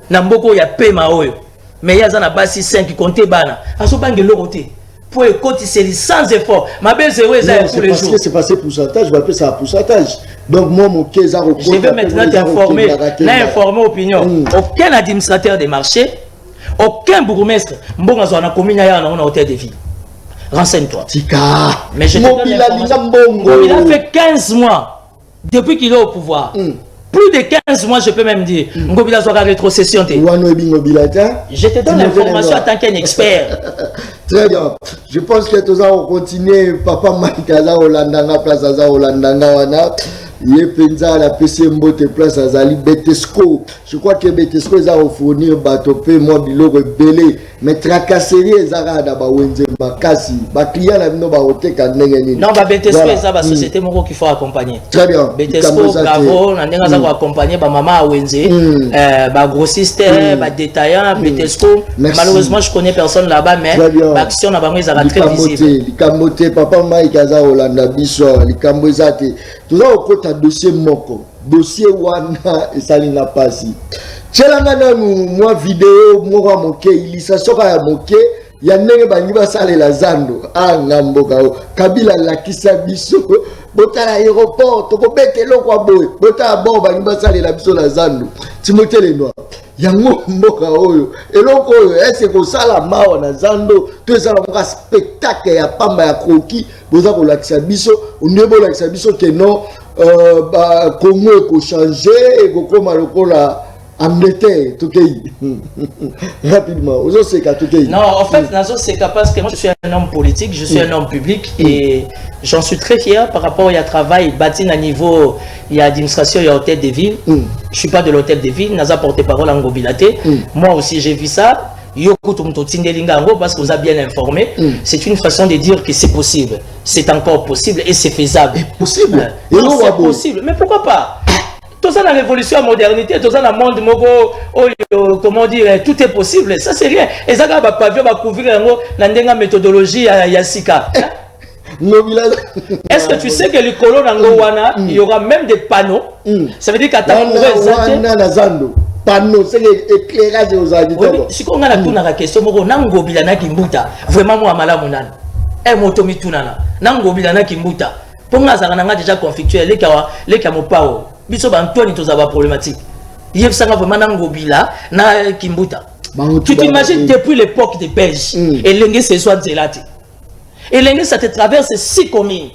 na mboko ya pema oyo mais ya za na basi 5 compter bana aso bange loroté pour écouter sans effort ma belle zéro est pour les jours c'est passé pourcentage je vais appeler ça pourcentage donc moi mon kéza je vais maintenant t'informer informer opinion aucun administrateur des marchés aucun bourgmestre mbonga zo na commune ya na hôtel de ville renseigne-toi tika mais je te donne il a fait 15 mois depuis qu'il est au pouvoir Plus de 15 mois, je peux même dire. Ngobila soit rétrocession. Je te donne l'information en tant qu'un expert. Très bien. Je pense que tout ça, on continue. Papa Mike Aza Olandanga, place Aza Olandanga, wana. Yé penza la PCMBO te place Azali Betesco. Je crois que Betesco ils ont fourni bateau pe moi biloko belé. Mais tracasserie ezara da ba wenze bakasi. Ba client la bino ba oteka ndenge nini. Non, ba Betesco eza ba société moko qu'il faut accompagner. Très bien. Betesco bravo, na ndenga za ko accompagner ba mama wenze, ba grossiste, ba détaillant, Betesco. Malheureusement, je connais personne là-bas mais l'action na bango ezara très visible. Likambote papa Mike Aza Olanda biso, likambo ezate. Tout ça au ta dossier moko dossier wana esali na pasi chelanga na moi vidéo moi moke ilisa soka ya moke ya ndenge bangi basale la zando ngamboka kabila lakisa biso bota aéroport to ko betelo kwa boy bota bon bangi basale la biso la zando Timothée Lenoir yango mboka oyo eloko oyo ese ko sala mawa na zando to sala mo spectacle ya pamba ya kroki boza ko lakisa biso ondebo lakisa biso que non Congo eko changer eko koma lokola Angleterre tokei rapidement ozo seka tokei. Non, en fait nazo seka parce que moi je suis un homme politique, je suis un homme public et j'en suis très fier par rapport à travail bâti à niveau il y a administration il y a hôtel de ville. Je suis pas de l'hôtel de ville, naza porté parole en Ngobilaté. Moi aussi j'ai vu ça. Parce que vous avez bien informé, c'est une façon de dire que c'est possible. C'est encore possible et c'est faisable. Possible. C'est possible. Mais pourquoi pas? Tout ça dans la révolution, la modernité, tout ça dans le monde, comment dire, tout est possible. Ça c'est rien. Et ça va pas couvrir la méthodologie Yassika. Est-ce que tu sais que les colons il y aura même des panneaux? Ça veut dire qu'à ta panneau, c'est l'éclairage aux auditeurs. Si on a la tourne à la question, Nango Bilana Kimbuta, vraiment moi malamunan. Et motomi tunana. Nango Bilana Kimbuta. Pour moi, ça a déjà conflictué. Les Kamopao. Biso Antoine est aux problématiques. Il y a vraiment Nango Bila, na Kimbuta. Tu t'imagines depuis l'époque des Belges, et l'Engue se soit zélati. Et l'Engue, ça te traverse 6 communes,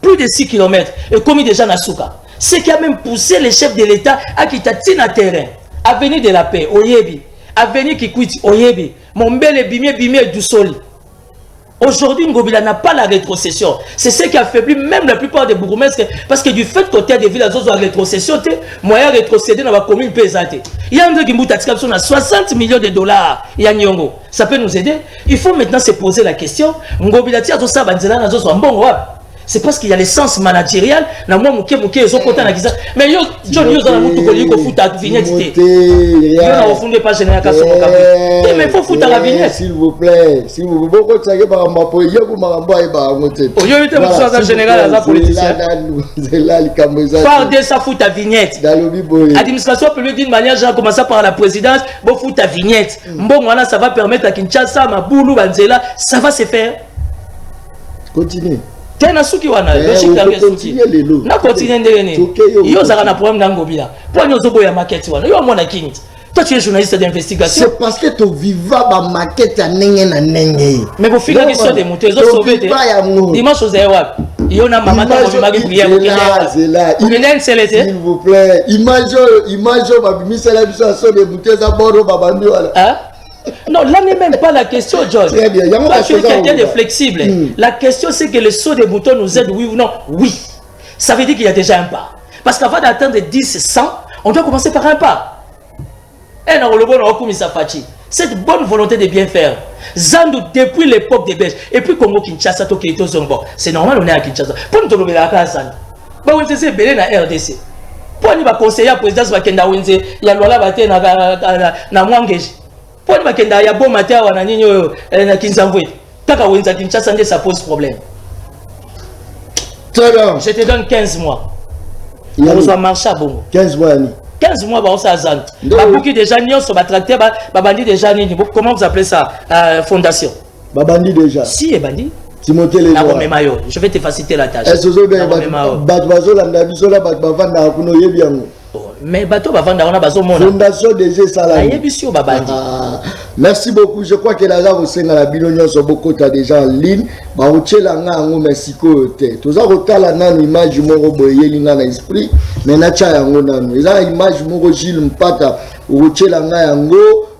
plus de 6 km, et commis déjà Nasuka. Ce qui a même poussé les chefs de l'État à quitter un terrain. Avenue de la Paix, Oyebi. Avenue Kikwiti, Oyebi. Mombele, Bimé, Doussoli. Aujourd'hui, Ngobila n'a pas la rétrocession. C'est ce qui affaiblit même la plupart des bourgmestres. Parce que du fait qu'au des villes, la rétrocession, moyen rétrocéder dans la commune pesante. Il y a un truc qui a 60 millions de dollars. Il y a Nyongo. Ça peut nous aider. Il faut maintenant se poser la question. Ngobila, tu as tout ça, c'est parce qu'il y a l'essence managériale. Mais il faut foutre la vignette. S'il vous plaît, s'il vous plaît, ta vignette. L'administration publique d'une manière générale, commençant par la présidence, bon fout ta vignette. Bon, voilà, ça va permettre à Kinshasa, Maboulou, Banzela, ça va se faire. Continue. Tena suki wana logique la suki na continue ndenge yo zaka na problème d'angobila pour nous zobo ya market wana yo mona king toi tu es journaliste d'investigation c'est parce que tu viva ba market ya nenge na nenge mais vous figurez question de moto zo sauver dimanche aux aéroports yo na mama ta ko magi prière s'il vous plaît image ba bimisela biso so de moto za boro ba bandi wala. Non, là n'est même pas la question, John. Très bien. Tu es quelqu'un de flexible. La question, c'est que le saut des boutons nous aide, oui ou non? Oui. Ça veut dire qu'il y a déjà un pas. Parce qu'avant d'atteindre 10, 100, on doit commencer par un pas. Cette bonne volonté de bien faire. Zandu, depuis l'époque des Belges, et puis Congo Kinshasa, c'est normal, on est à Kinshasa. Pour nous donner la place, c'est belé na RDC. Pour nous conseiller à la présidence, il y a loi na Mwangeji. Pour nous il y a bon matin na Kinzambwe. Ça pose problème. Je te donne 15 mois. On va marcher à Bongo. 15 mois. 15 mois, on va s'azan. Babouki déjà, on va traiter, babandi déjà, comment vous appelez ça? Fondation. Babandi déjà. Si, et bandi. Timothée Lenoir. Je vais te faciliter la tâche. mais bateau bavanda on a bazo mona fondation DG Salami ayebisio babandi. Merci beaucoup. Je crois que là au sein de la Bilognon sont beaucoup déjà en ligne. Ba uchela nga ngo Mexico te. Toza kotala nanu image moko boye linga na esprit mais na cha yango nanu. Eza image moko Gilles Mpata uchela nga yango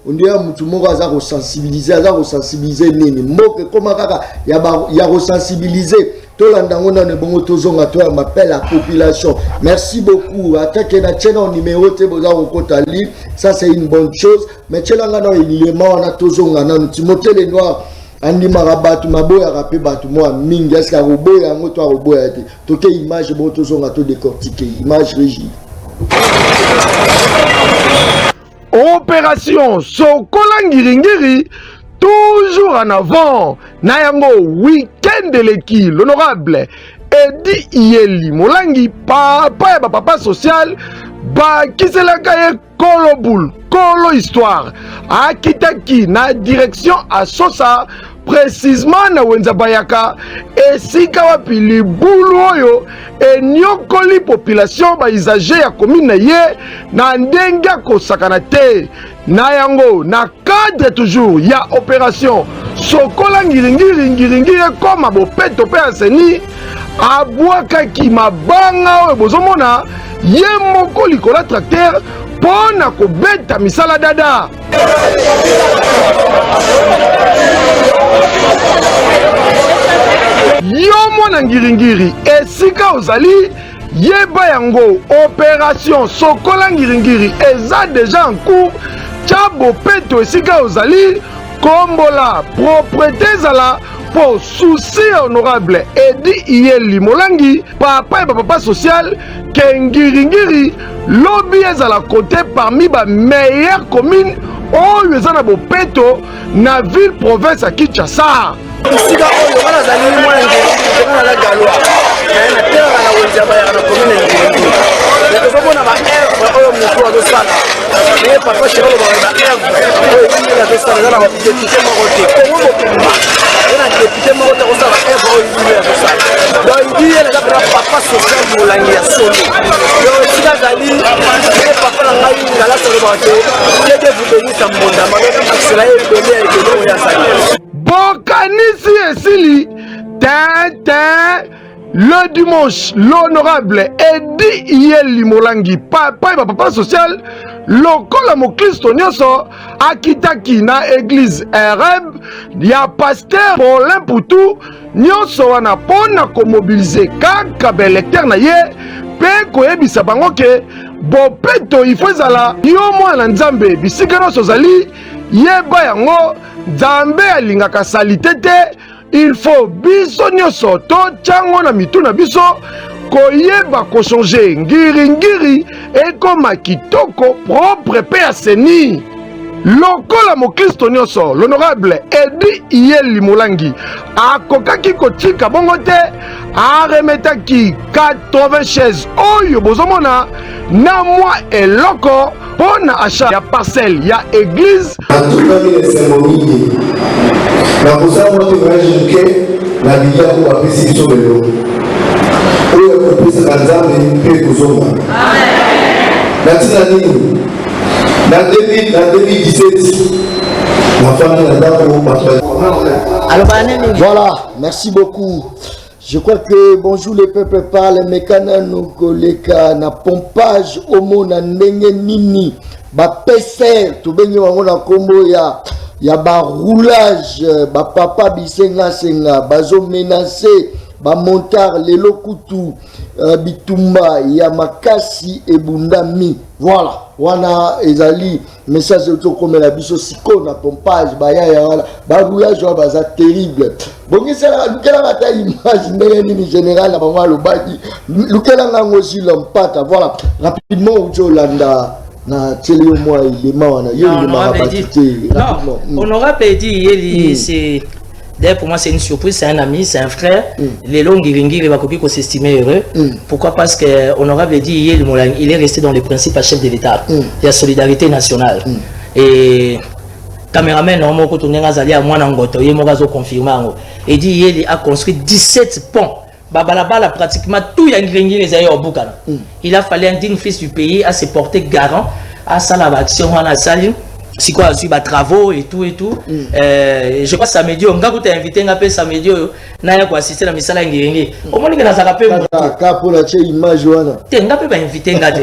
ondia mutu moko aza ko sensibiliser nini. Moko koma kaka ya ko sensibiliser. Tolandango na bongo tozonga to m'appelle la population. Merci beaucoup. Attaque na chena numéro te boza kokota li. Ça c'est une bonne chose. Mais chelanga na élément na tozonga na Timothée le Noir andi marabatu maboya rapé batu moi mingi est-ce que roboya ngo to roboya te. Toke image bo tozonga to décortiquer image régie. Opération Sokola Ngiringiri toujours en avant. Nayango week-end de l'équipe, l'honorable Edi Yeli Molangi, papa social, Kiselakaye Kolo Boule, Kolo Histoire, Akitaki, na direction à Sosa, précisément na Wenzabayaka, et Sikawapi Libouloyo, et Nyokoli population, Baïsagé à commune na ye, na Ndenga Kosakanate, Nayango, na cadre toujours, il y a opération Sokola Ngiringiri comme à Bopeto Péaseni, à Boakaki, Mabanga, Bozomona, Yemoko Likola Tracteur, Pona Kobeta Misala Dada. Yomo Ngiringiri, et Sika Ozali, Yeba Yango, opération Sokola Ngiringiri, eza déjà en cours, Tchabo Peto et Sika Ozali, Kombola, propriété Zala, pour souci honorable Edi Yeli Molangi, papa social, Kengiringiri, lobby Zala côté parmi les meilleures communes, où ils ont un Peto, na ville province à Kinshasa. Bokanisi Esili, le dimanche, l'honorable Edi Yeli Molangi, papa social, lokola Mokristo Nyoso, Akitaki na église RB, ya pasteur pour l'imputu, Nyoso wana pona ko mobiliser kaka belecteur na ye, pe koyebisa bango ke, Bopeto ifozala, yo mwana Nzambe, bisika no sozali, yeba yango, Nzambe alingaka salite te, il faut biso nyoso to chango na mitu na biso koyeba ko changer ngiri et comme kitoko propre pe aseni lokola Mokristo nyoso l'honorable Edi Yeli Molangi akokaki kotika bongo te aremetaki 80 chaises oyo bozomona na moi eloko pona achat ya parcelle ya église na kozala moto vajinuke na biloko bapesi biso lelo oyo ekopesaka nzambe mpe kozonga na ntina nini na 2017 nafandi na ndako bato. Voilà, merci beaucoup. Je crois que bonjour les peuples parlent mekana nous koleka na pompage homo na ndenge nini ba peser to benye wango na kombo ya ba roulage ba papa bisenga senga bazo menacer ba montar lelo kutu bitumba ya makasi ebundami. Voilà, wana ezali message to comme la biso siko na pompage ba ya wala ba roulage wa baza terrible. Bongi sala lukela bata image ndenge nini général na bango lobaki lukela ngango si Mpata. Voilà, rapidement ujo landa na télé au moins il est mort na yeli marabatité. Non, honorable Edi Yeli c'est d'ailleurs pour moi c'est une surprise, c'est un ami, c'est un frère. Les longs Ngiringiri va copier qu'on s'estimer heureux. Pourquoi? Parce que honorable Edi Yeli Molangi, il est resté dans les principes à chef de l'État. Il y a solidarité nationale. Et caméraman normalement quand on est à moi Nangoto, il m'a confirmé. Edi Yeli a construit 17 ponts Babalabala pratiquement tout Yangiringi les ailleurs au Boukana. Il a fallu un digne fils du pays à se porter garant à ça la action à la salle. Si quoi suivre travaux et tout je crois samedi on va t'inviter invité un peu samedi na ya quoi assister la misala Yangiringi. Au moins que na ça rappelle pour la image wana. T'es nga peut inviter ngate.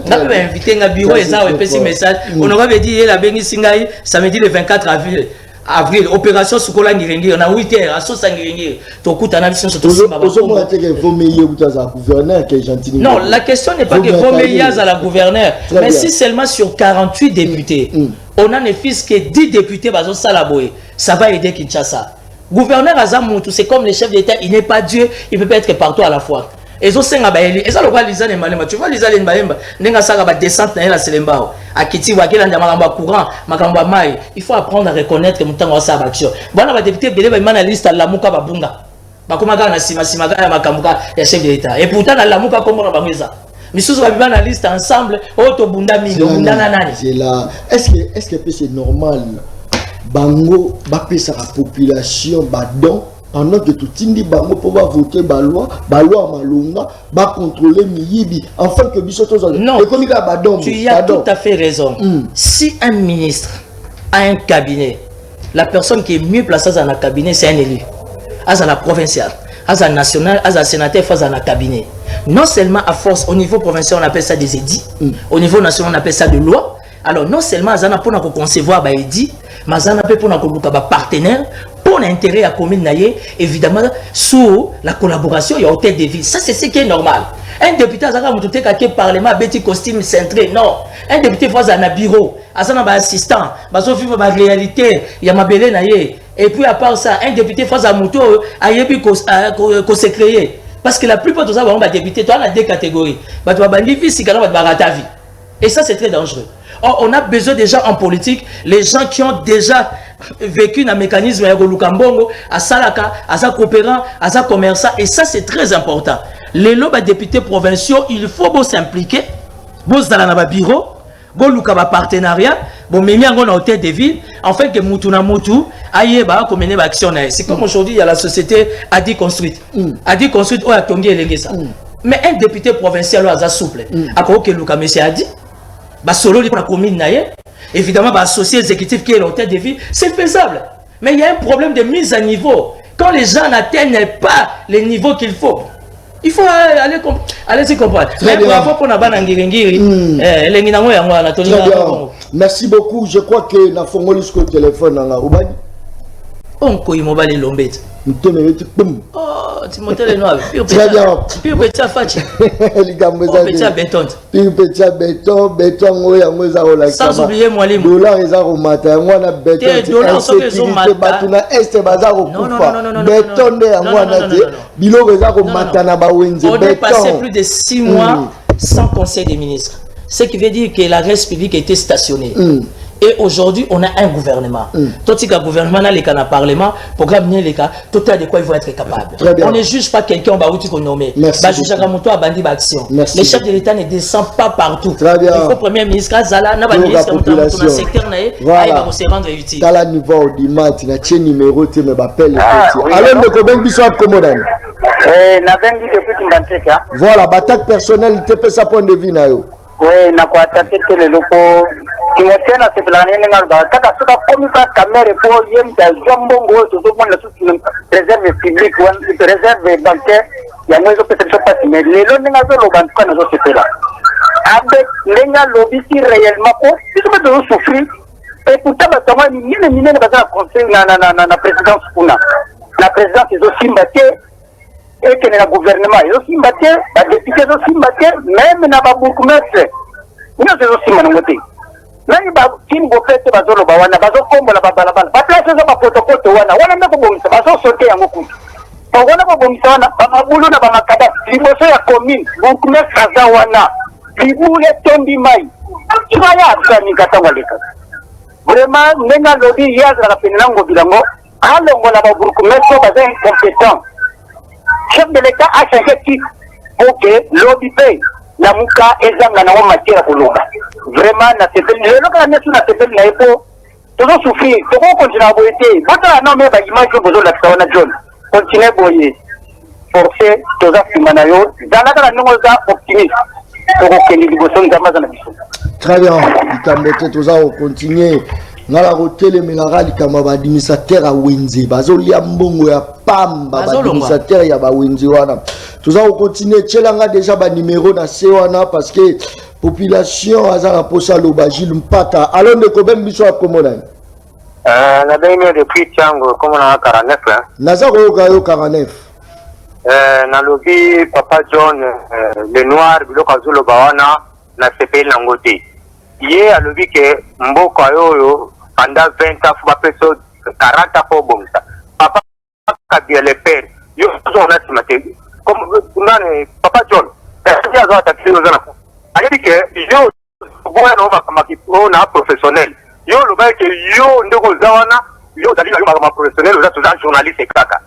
Nga peut inviter nga bureau et ça petit message. On aurait dit la bengi singai samedi le 24 avril, opération Sukola Ngirengi, on a 8 heures, à Sosa Ngirengi, non, la question n'est pas que vos meilleurs à la gouverneure, mais si seulement sur 48 députés, on a ne fils que 10 députés, ça va aider Kinshasa. Gouverneur Azamoutou, c'est comme le chef d'État, il n'est pas Dieu, il ne peut pas être partout à la fois. Et ça, tu vois, Lisa Lembalemba, descente na la Selembao, à Kiti, courant, il faut apprendre à reconnaître que Moutango a sa action. Voilà, la députée Belé, il la liste à la Mouka Babunga. Bakumaga na Simaga, Makamuka, le chef de l'État. Et pourtant, la Mouka, comme on a mis ça. Mais si on va la liste ensemble, Auto Bundami, Bundanani. C'est là. Est-ce que c'est normal? Bango, Bapé, sa population, Badon. En autre que tout indi bango pour voter loi malunga ba contrôler miyibi enfin que bisoto non tu as tout à fait raison. Si un ministre a un cabinet, la personne qui est mieux placée dans un cabinet c'est un élu, à la provinciale, à la nationale, à la sénateur, à la cabinet. Non seulement à force au niveau provincial on appelle ça des édits, au niveau national on appelle ça de loi. Alors non seulement Azana pour concevoir ba édit, mais Azana pour ba partenaire pour l'intérêt à commune naïe, évidemment sous la collaboration il y a hôtel de ville. Ça c'est ce qui est normal. Un député Azana moutoute qui parlement petit costume centré, non. Un député voit un bureau, Azana ba assistant, bazo vivre ma réalité, il y a ma belé naïe. Et puis à part ça, un député voit un moto ayebi ko se créer. Parce que la plupart de ça va député, toi on a deux catégories. Ba tu bandi vie si kana ba rata vie. Et ça c'est très dangereux. Or, on a besoin déjà en politique, les gens qui ont déjà vécu un mécanisme à Lukambongo, à Salaka, à sa coopérant, à sa commerçant, et ça c'est très important. Les lobes députés provinciaux, il faut s'impliquer, vous dans le bureau, vous avez un partenariat, vous avez un hôtel de ville, en fait que Moutouna Moutou, aïe, comme une action. C'est comme aujourd'hui, il y a la société Adi Construite. Adi Construite, on a tombé et ça. Mais un député provincial, il est souple. À quoi que Luka Messia a dit? Solo pour la commune évidemment associé exécutif qui est l'hôtel de ville, c'est faisable. Mais il y a un problème de mise à niveau. Quand les gens n'atteignent pas les niveaux qu'il faut, il faut aller se comprendre. Mais bravo pour merci beaucoup. Je crois que la formule sur le téléphone dans la Oubani. On peut y mobile l'ombette. Oh, tu montes les noirs. Très bien. Puis petit fachi. Petit béton. Puis petit béton, sans oublier moi les dollars ils ont matin. Moi na béton. Dollars sont les hommes batuna est bazar au kufa. Béton de moi na te. Bilo bazar au matin na ba wenze béton. On est passé plus de 6 mois sans conseil des ministres. Ce qui veut dire que la res publique était stationnée. Et aujourd'hui, on a un gouvernement. Tout ce gouvernement a les cas dans le Parlement, programme les cas, tout de quoi ils vont être capables. On ne juge pas quelqu'un, on va nommer. Les chefs de l'État ne descendent pas partout. Il faut Premier ministre, Zala, n'a pas de ministre dans le secteur, il va se rendre utile. Dans la niveau du match, il y a un numéro qui me appelle. Alors, le Koben Bissou accommodant. Voilà, bataille personnelle, tu peux ça point de vue. Oui, na kwa tatete le loko Timothée na sepelane ngalba kaka suka komika kamera po yem da jombongo to so mona su réserve publique wan réserve bancaire ya mwezo pesa pas mais lelo ninga zo lobantu kana zo sepela abe lenga lobisi réellement ko tu peux de souffrir et pourtant ba tama ni mine ba conseil na présidence kuna la présidence ils aussi mbaté et que le gouvernement est aussi mbaté, les députés sont aussi mbaté, même na ba bourgmestre. Nous sommes aussi manngoté. Là il ba kin bo fete ba zolo ba wana ba zo kombo la ba balabala. Ba place zo ba protocole to wana. Wana ndako bomisa ba zo sauter yango ku. Ba wana ba bomisa wana ba mabulu na ba makada. Liboso ya commune, bourgmestre kaza wana. Libule tombi mai. Ibaya absani katanga leka. Vraiment nenga lobby yaza la penango bilango. Alongo na ba bourgmestre ba za incompétent. Chef de l'État a changé de titre pour que l'OBP, la Mouka et Zanga n'ont matière à Koulouba. Vraiment, le nation n'a pas de l'épo. Tout le souffrir, tout le continuer à boiter. Votre nom est l'image que vous avez la John. Continuez à boyer. forcé toza nsima na yo zalaka na ndenge oza optimiste tokokende liboso nzambe aza na biso. Très bien, likambo te toza kocontinue ngala kotelemelaka likambo baadministrateur ya wenze bazolia mbongo ya pamba baadministrateur ya bawenze wana toza kocontinue tielanga déjà banimero na se wana parce que population aza na posa loba Gilles Mpata alo ndeko bengi biso ya komonani nabengi depuis tiango komona 49 naza koyoka yo 49 nalobi Papa John le noir biloko azoloba wana na sepeli nango te ye alobi ke mboka oyo pendant 20 ans faut bapeso 40 ans po bomisa Papa Kabila le père yo zona simate comme nane Papa John ya zo atakili zona ayebi ke yo bwana makamaki na professionnel yo loba ke yo ndeko zawana yo dalila yo makama professionnel oza toza journaliste kaka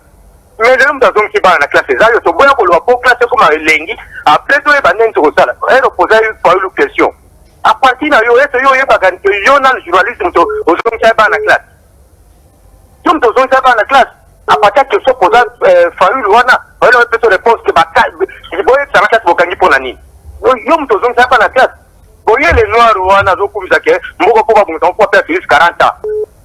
mais le mta zonki bana na classe za yo to boya ko lo po classe comme elengi après to e banen to sala elle poser une question à partir de yo est yo yeba kan yo na journalisme to ozonki bana na classe yo mta zonki bana na classe à partir que so poser faulu wana elle peut te répondre que ba boye ça na classe bokangi pona nini yo mta zonki bana na classe boye les noirs wana zo kumisa ke mboko po ba mta po perdre 40 ans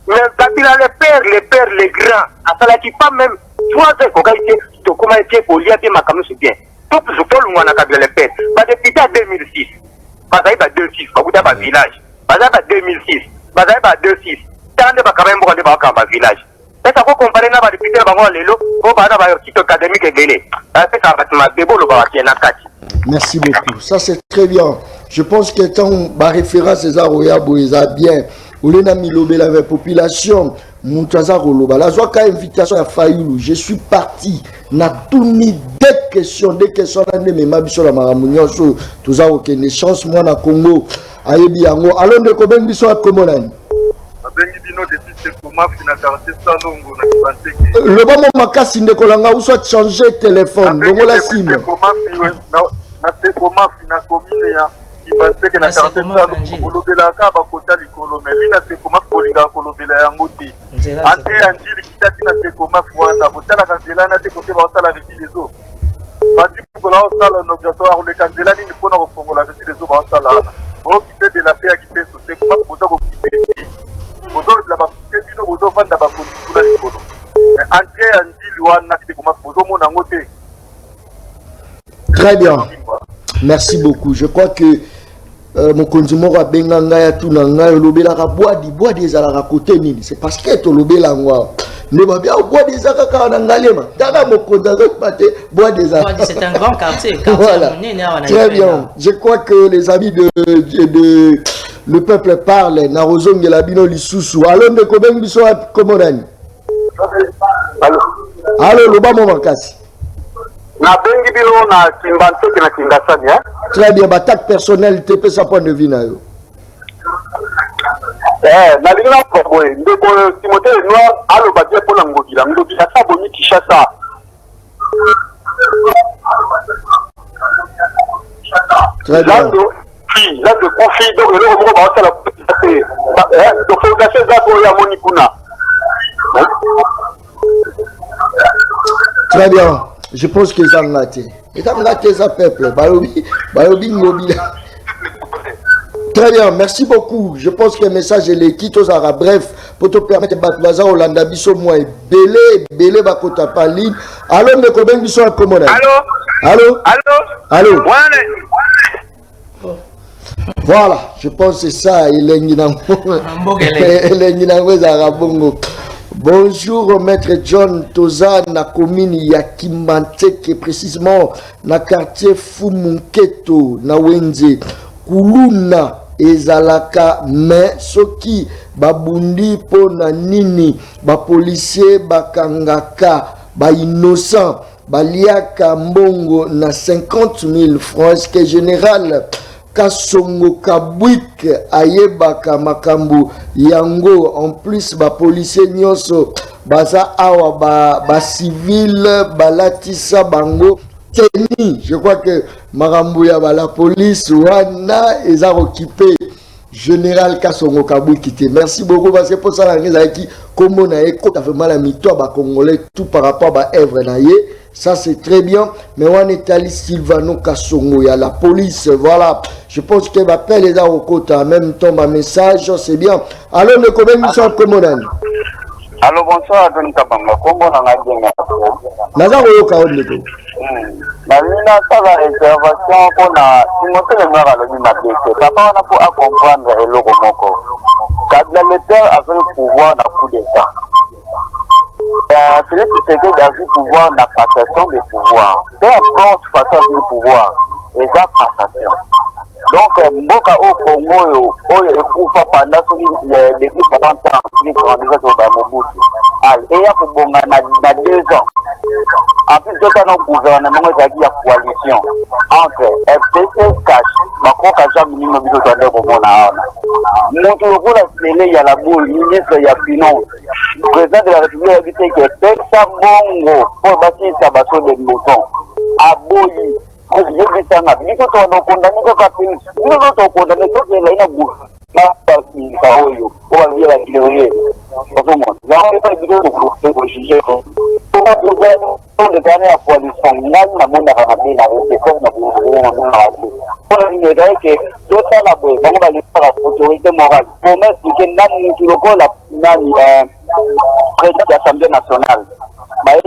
mais Kabila les pères les grands à ça qui pas même soit qu'on a été to comment été pour lier bien makamno c'est bien tout ce que l'on a Kabila les pères ba depuis 2006 ba za ba 2006 ba kuta ba village ba za ba 2006 ba za ba 2006 tande ba kamembo ko ba ka ba village c'est ça ko comparer na ba depuis ba ngo lelo ko ba na ba kito académique ebele c'est ça ba ma bebo lo ba na kati. Merci beaucoup, ça c'est très bien. Je pense que tant ba référence César Oya Boeza bien Olena Milobela la population Moutaza Roloba la joie ka invitation à Fayulu je suis parti na tourni des questions na me mabiso la maramunyo so toza okene chance moi na Congo ayebi yango alors de ko ben biso a komonani abengi bino depuis ce comment fina quartier salongo na kibanteke le bon makasi ndeko langa ou soit changer téléphone bongo la sim na te comment fina commune ya kibanteke na quartier salongo kolobela ka ba kota likolo mais lina te comment kolinga kolobela yango te ante anjili kitati na te comment fwana botala kanzela na te kote ba osala avec les autres bati kola osala no obligatoire le kanzela ni pona ko fongola avec les autres ba osala o kite de la paix qui fait sauter comment boza ko kite bozo la ba kite bino bozo vanda ba kotikula likolo ante anjili wana te comment bozo mona ngote. Très bien, merci beaucoup. Je crois que mon conducteur a benganga ya tunanga lobela ka bois des ala côté nini c'est parce que to lobela ngwa ne ba bien bois des ala ka na ngalema daga mon conducteur paté bois des ala c'est un grand quartier voilà. Très bien, je crois que les amis de le peuple parle na rozonge la bino lisusu alors de ko bengi biso komonani allo loba mo makasi na bengi bilo na Kimbanteke na Kingasani très bien batak personnel te pe sa point de vue na yo na lingana ko ndeko Timothée Noir alo ba tie pona ngobila sa boni Kishasa très bien là de conflit donc le mot ba sala donc faut que ça pour ya moni kuna. Très bien. Je pense que ça m'a été. Et ça m'a été ça peuple. Balobi mobile. Très bien, merci beaucoup. Je pense que le message est l'équipe aux arabes. Bref, pour te permettre de battre Hollanda biso moi belé bakota paline. Allô ne koben biso à Comoda. Allô. Voilà, je pense que c'est ça. Bonjour, maître John Toza, na commune Yakimanteke, précisément na quartier Fumunketo, na Wenze, Kuluna, Ezalaka, mais soki babundi po na nini, ba policier, bakangaka, ba innocent, baliaka mbongo na 50 000 francs, est-ce que général Kasongo Kabwik ayebaka makambo yango en plus ba policier nyonso baza awa ba civil balatisa bango teni. Je crois que makambo ya la police wana eza occupé général Kasongo Kabwik te. Merci beaucoup parce que pour ça la ngeza qui comme on a écouté vraiment la mito ba congolais tout par rapport à ba œuvre na ye Ça, c'est très bien. Mais on est allé Sylvano Kassongo, il y a la police, voilà. Je pense qu'elle m'appelle les au côté. En même temps, ma message, c'est bien. Alors, le combien nous sommes comme on a? Allô, bonsoir, Don Kabanga. Comment on a dit? Nazar Oyoka, on est tout. Namina, ça la réservation qu'on a. Si on fait le maire à l'unité, papa, on a pour comprendre le logo moko. Kabila Leter avait le pouvoir dans le coup d'État. Philippe Tshisekedi a vu le pouvoir dans la passation des pouvoirs. Peu importe la façon du pouvoir, et la passation. Donc, Mboka au Congo, il pendant depuis 40 ans, il faut en dire que Mobutu. Et il y a pour 2 ans. En plus de ça, notre gouvernement a dit la coalition entre FDC, Cash, Macron, Kacha, minimum, il y a le moment là. Il y a la boule, ministre, il y a finance. Le président de la République a dit que Pexa Bongo, pour bâtir sa bateau de moutons, a bouli. Je dis ça, mais quand on a condamné, nous avons condamné tout le monde. On va dire la théorie. Nous n'avons pas dit que nous pour juger. On a trouvé de dernière coalition. Nous avons ramené la réforme de la on a dit que tout ça, on va aller faire l'autorité morale. Pour m'expliquer, nous avons la président de l'Assemblée nationale.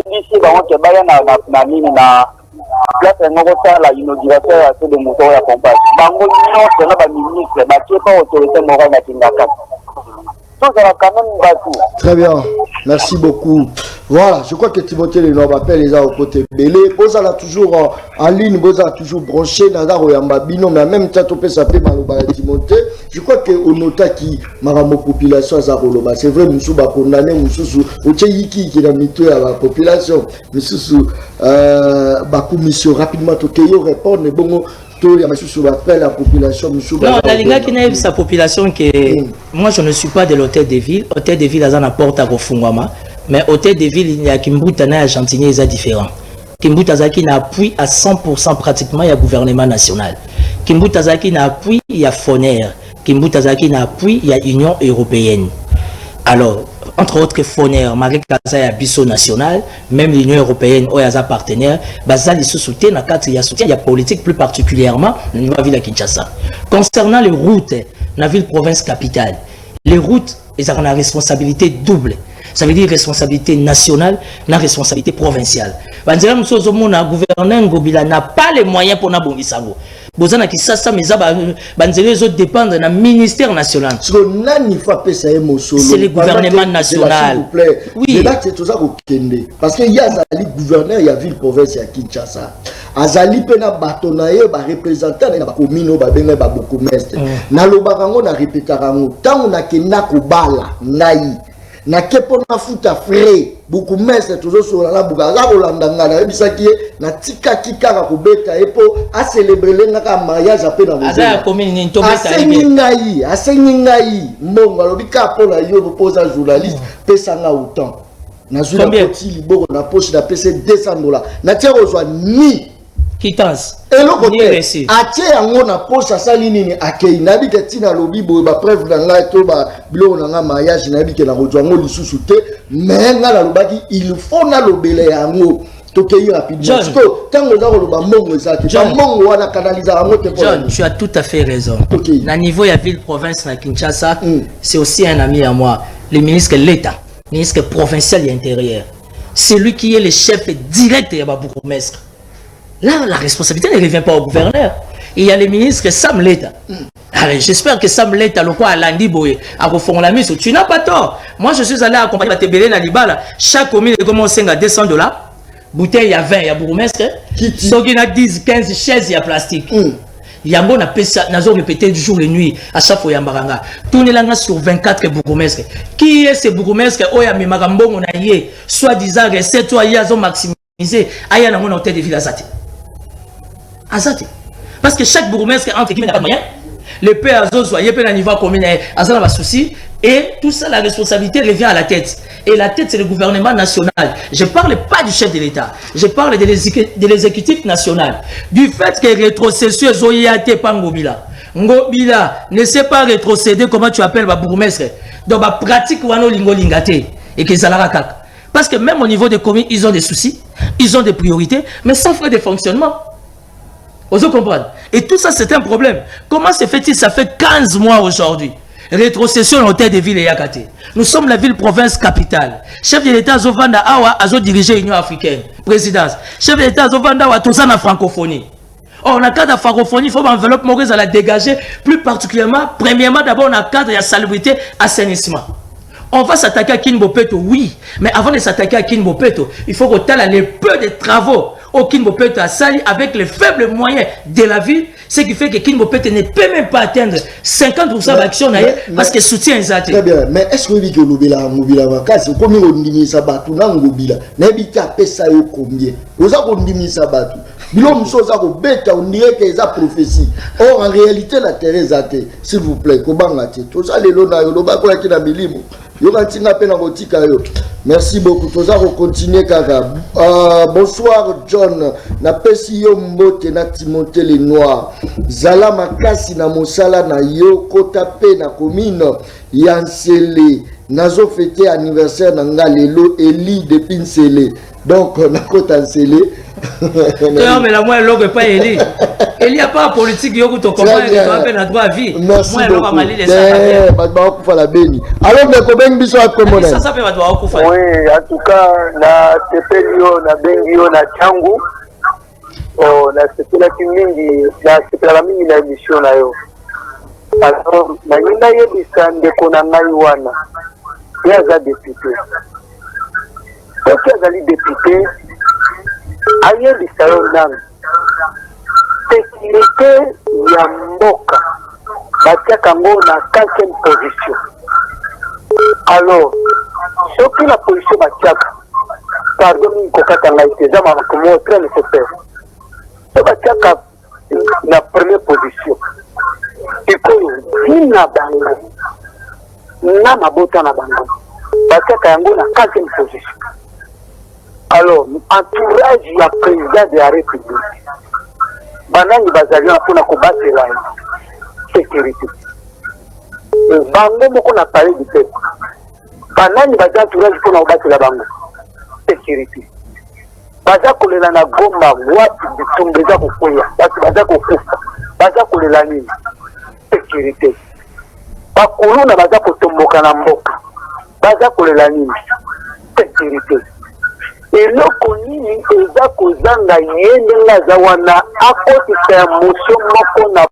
Ici, on a place la inauguration à de moutons et accompagne. Bango Nyon, c'est là, ministre, qui n'est pas autorité morale à Kindaka. Tout ça va quand même battu. Très bien, merci beaucoup. Voilà, je crois que Timothée Lenoir m'appelle les gens au côté belé. Vous allez toujours en ligne, vous allez toujours branché dans la Royambabino, mais en même temps, tu peux s'appeler Malobala Timothée. Je crois qu'on nota qui m'a population à Zaroloba. C'est vrai, nous sommes condamnés, nous sommes qui est dans la population. Nous sommes commission rapidement, tu peux répondre, mais bon. La population. Non, la qui n'a sa population que moi je ne suis pas de l'hôtel de ville. Hôtel de ville a un apport à Rofungwama, mais hôtel de ville il y a Kimbuta et Chantigny ils sont différents. Kimbuta Zaki n'a appui à 100% pratiquement il y a gouvernement national. Kimbuta Zaki n'a appui il y a Foner. Kimbuta Zaki n'a appui il y a Union européenne. Alors entre autres Foner, Marie Kaza Bisso national, même l'Union européenne, Oyaza partenaire, Bazal ils se soutiennent il y a soutien, il y a politique plus particulièrement dans la ville de Kinshasa. Concernant les routes, la ville province capitale, les routes, ils ont une responsabilité double. Ça veut dire responsabilité nationale, la responsabilité provinciale. Le gouverneur n'a pas les moyens pour Nabongisango. Bozana qui ça mais ça les autres dépendent du ministère national. C'est le gouvernement national. Oui. Là c'est tout ça parce qu'il y a les gouverneurs, il y a ville province à Kinshasa. Azali pena batonaye ba représentant na ba commune ba benga ba bokomestre. Na lobarango na répétarango tant on a kena ko bala nai. Na kepona futa frais beaucoup mestre toujours sur la bugaza olandanga na bisaki na tika kikaka ko beta epo a célébrer lenga mariage apé dans la commune ni to beta asengai mbongo lobika pona yo posa journaliste pesanga autant na zula petit liboko na poche na PC $200 na tiens ozwa ni quittance et le côté atie yango na poche asali nini akei na bi ke tina lobi boye ba preuve na ngai to ba bilo na nga mariage na bi ke na kozwa ngo lisusu te mais nga na lobaki il faut na lobele yango to kei rapidement parce que tango za loba mongo ezaki ba mongo wana canaliser yango te. John, tu as tout à fait raison. Na niveau ya ville province na Kinshasa, c'est aussi un ami à moi, le ministre de l'État, ministre provincial et intérieur. C'est lui qui est le chef direct de Bourgmestre. Là, la responsabilité ne revient pas au gouverneur. Il y a les ministres Sam Leta. J'espère que Sam Leta, le quoi, à Landi Boye, à refondre la mise. Tu n'as pas tort. Moi, je suis allé accompagner la Tébélé Nalibala. Chaque commune est commencé à $200. Bouteille, il y a 20, il y a bourgmestre. Ceux qui ont 10, 15 chaises, il y a plastique. Il y a un bon appel, nous avons répété du jour et nuit à chaque fois. Tournez la sur 24 bourgmestres. Qui est ce bourgmestre? Oh, il y a Mimagambo, on a yé. Soit-disant, recette, soit il y a maximisé. Aïe, on a hôtel de ville à Zati. Parce que chaque bourgmestre entre qui n'a pas de moyens, le PAZO soit à niveau communal, à ça, souci, et tout ça, la responsabilité revient à la tête. Et la tête, c'est le gouvernement national. Je ne parle pas du chef de l'État, je parle de l'exécutif national. Du fait que rétrocession est Zoyate Pangobila. Ngobila ne sait pas rétrocéder, comment tu appelles ma bourgmestre. Donc, ma pratique, Wano Lingo Lingate, et que ça la racaque. Parce que même au niveau des communes, ils ont des soucis. ils ont des priorités, mais sans frais de fonctionnement. Vous comprenez? Et tout ça, c'est un problème. Comment se fait-il? Ça fait 15 mois aujourd'hui. Rétrocession à l'hôtel de ville et Yakate. Nous sommes la ville-province capitale. Chef de l'État Zovanda Awa a dirigé l'Union africaine. Présidence. Chef de l'État Zovanda Awa tout ça la francophonie. Or, on a cadre de francophonie, il faut enveloppe Maurice à la dégager. Plus particulièrement, premièrement, d'abord, on a cadre de la salubrité, assainissement. On va s'attaquer à Kinbopeto, oui. Mais avant de s'attaquer à Kinbopeto, il faut qu'on ait les peu de travaux au Kinbopeto à Sali avec les faibles moyens de la ville. Ce qui fait que Kinbopeto ne peut même pas atteindre 50% d'action parce que soutien est athée. Très bien. Mais est-ce que vous dites que l'obéla mobile vacances, combien on dit ça bat tout dans l'obéla? N'habite à ça combien? Vous avez dit ça bat tout. Bilom soza ko beta on dirait que ça prophétie. Or en réalité la terre est athée. S'il vous plaît, kobanga te. Tout ça les lona yo ba ko yakina bilimo. Yo kantinga pe na botika yo. Merci beaucoup. Tout ça continuer kaka. Bonsoir John. Na pesi yo mbote na Timothée les noirs. Zala makasi na mosala na yo kota pe na commune Yansele. Nazo fêté anniversaire na ngalelo Eli de Pinsele. Donc na kota Nsele. Non mais la moi l'homme pas Eli. Il n'y a pas politique yo to comprendre que tu as na droit à vie. Moi l'homme mali les ça. Ba ko fa la beni. Alors mais ko bengi biso akomo na. Ça fait ba doit ko fa. Oui, en tout cas na tepelio na bengio na changu. Oh na sepela kimingi na sepela mingi na émission na yo. Alors na yina yebisa ndeko na ngai wana. Ya za député. Ok azali député. Ayer bisayo sécurité ya mboka batiaka ngo na 4e position. Alors soki la position batiaka pardon kokata ngai te za makomo très nécessaire so batiaka na 1e position ikoyo vina bango na mabota na bango batiaka yango na 4e position. Alors, entourage du président de la République, banani bazaliana pour combattre la sécurité. Bango moko na parler du peuple. Banani bazali entourage pour combattre la bango sécurité. Baza kolela na Goma wapi bitumbeza kokoya, baza kokufa. Baza kolela nini? Sécurité. Bakuluna baza kotomboka na mboka. Baza kolela nini? Sécurité. Et le connu eza kozanga yende ngaza wana akotisa ya motion moko na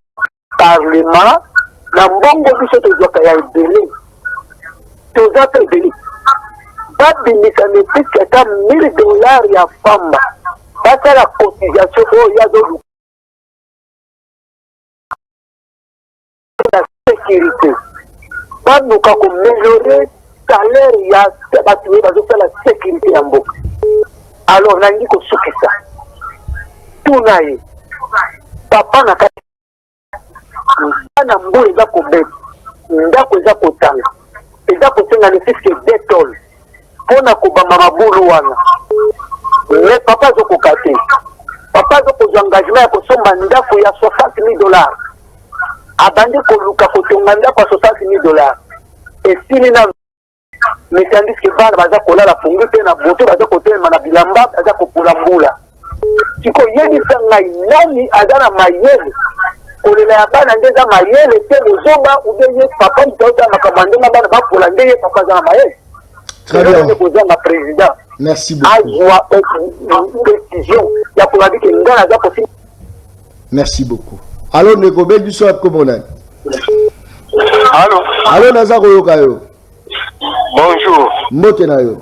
parlement na mbongo biso tozwaka ya ebele tozaka ebele babimisa mepesi ata $1000 ya famba basala cotisation oyo yazoluka na sécurité baluka komeliore salaire ya bato oyo bazosala sécurité ya mboka. Alors nangi ko sukisa tunaye papa na kati na mbo eza ko beta ndako eza ko tanga eza ko tenga le fiske detol pona ko bamba mabulu wana mais papa zo ko kate papa zo ko engagement ya ko somba ndako ya $60,000 abandi ko luka ko tonga ndako ya $60,000 et sini na mais tandis que bana baza kola la fungu pe na boto baza kotelema na bilamba baza kopola mbula siko yebisa ngai nani azana mayele kolela ya bana ndeza mayele te lozoba ubeye papa mtauta makamande na bana bapola ndeye papa azana mayele. Très bien. Kozanga président. Merci beaucoup. Azwa une décision ya koladi ke ngana za kofi. Merci beaucoup. Alors neko bengi so akomona. Allô naza koyoka yo. Bonjour. Mbote na yo.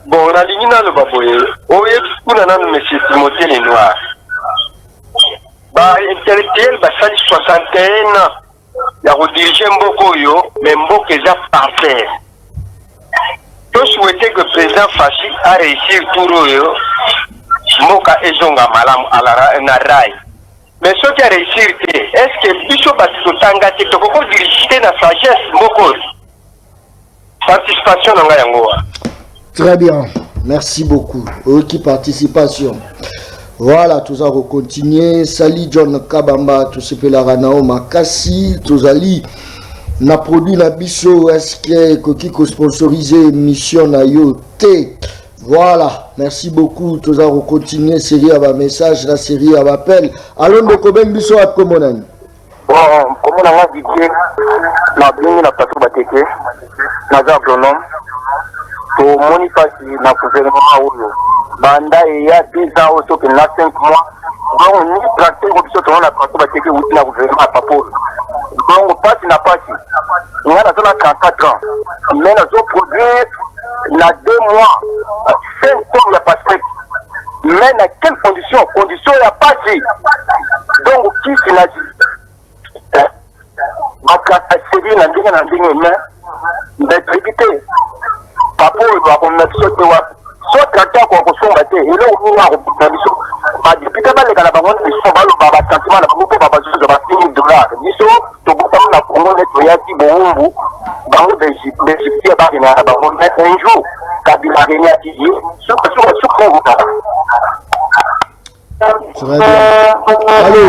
Bon, na lingina lo baboye. Oye kuna na monsieur Timothée les noirs. Ba intellectuel ba sali 61 ans. Ya rediriger mboko yo, mais mboko eza parfait. Je souhaitais que le président Fachi a réussi tout yo. Moka ezonga malam ala na rai. Mais ce qui a réussi, est-ce que Bishop Batutanga te koko diriger na sagesse mboko? Participation dans Yangoa. Très bien, merci beaucoup. Qui participation. Voilà, tout ça va continuer. Sali John Kabamba, tout ce que la Ranao Makassi, tout ali. Na produit na biso, est-ce que qui sponsorisé mission na yo te. Voilà, merci beaucoup. Tous allons continuer série à message, la série à appel. Allons de Koben Bisso à Komonan. Bon, comme on a dit, la bien la patrouille bateke, la agronome, pour monifasi na gouvernement banda il y a 10 ans au que na 5 mois, donc ni tracteur au biso on a patrouille bateke ou na gouvernement papo. Donc pas na pas. On a dans 34 ans. Mais nous avons produit na 2 mois 5 tonnes de pastèque. Mais dans quelles conditions? Conditions il n'y a pas dit. Donc qui s'est dit? Donc la série n'a rien mais d'être papa il va mettre soit tracteur qu'on consomme et là on a reproduction ba député ba les gars ba on ils sont ba le baba sentiment na beaucoup baba juste ba $10 biso to bota na Congo net ya ti bombu ba on des ba na ba on met un jour kabila renia ti sur très bien. Allô,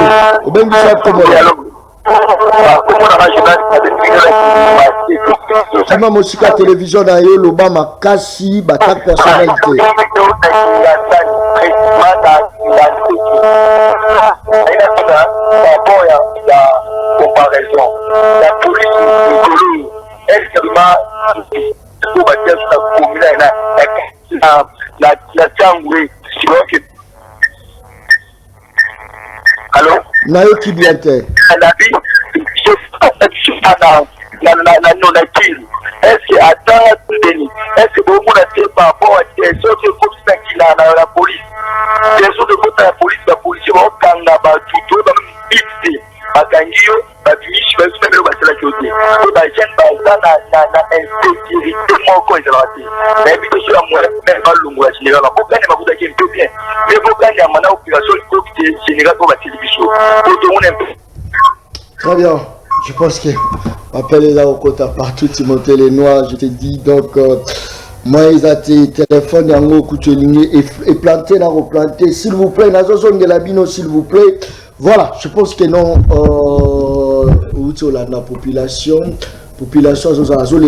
au ben ça comment Sama Mosika télévision na yo Lobama kasi batak personnalité. Comparaison. La police extrêmement allô? Nayo qui bien te. Est-ce que attends est-ce que beaucoup de par rapport à des autres comme qui a la police des autres côté la police va kanga ba tuto ba bipti ba kangio ba bishi ba sema lo ba sala kyote ba jeune ba na insécurité moko ezalati mais bito sur la moi même pas lungu ya général ba kokane ba kuta kimpe bien mais kokane ya mana opération côté général ko ba télévision ko to on un peu. Très bien. Je pense que appelle les avocats partout, Timothée les Noirs, je te dis donc moi ils ont tes téléphones en haut et planté là replanté s'il vous plaît la zone de la bino s'il vous plaît. Voilà, je pense que non la population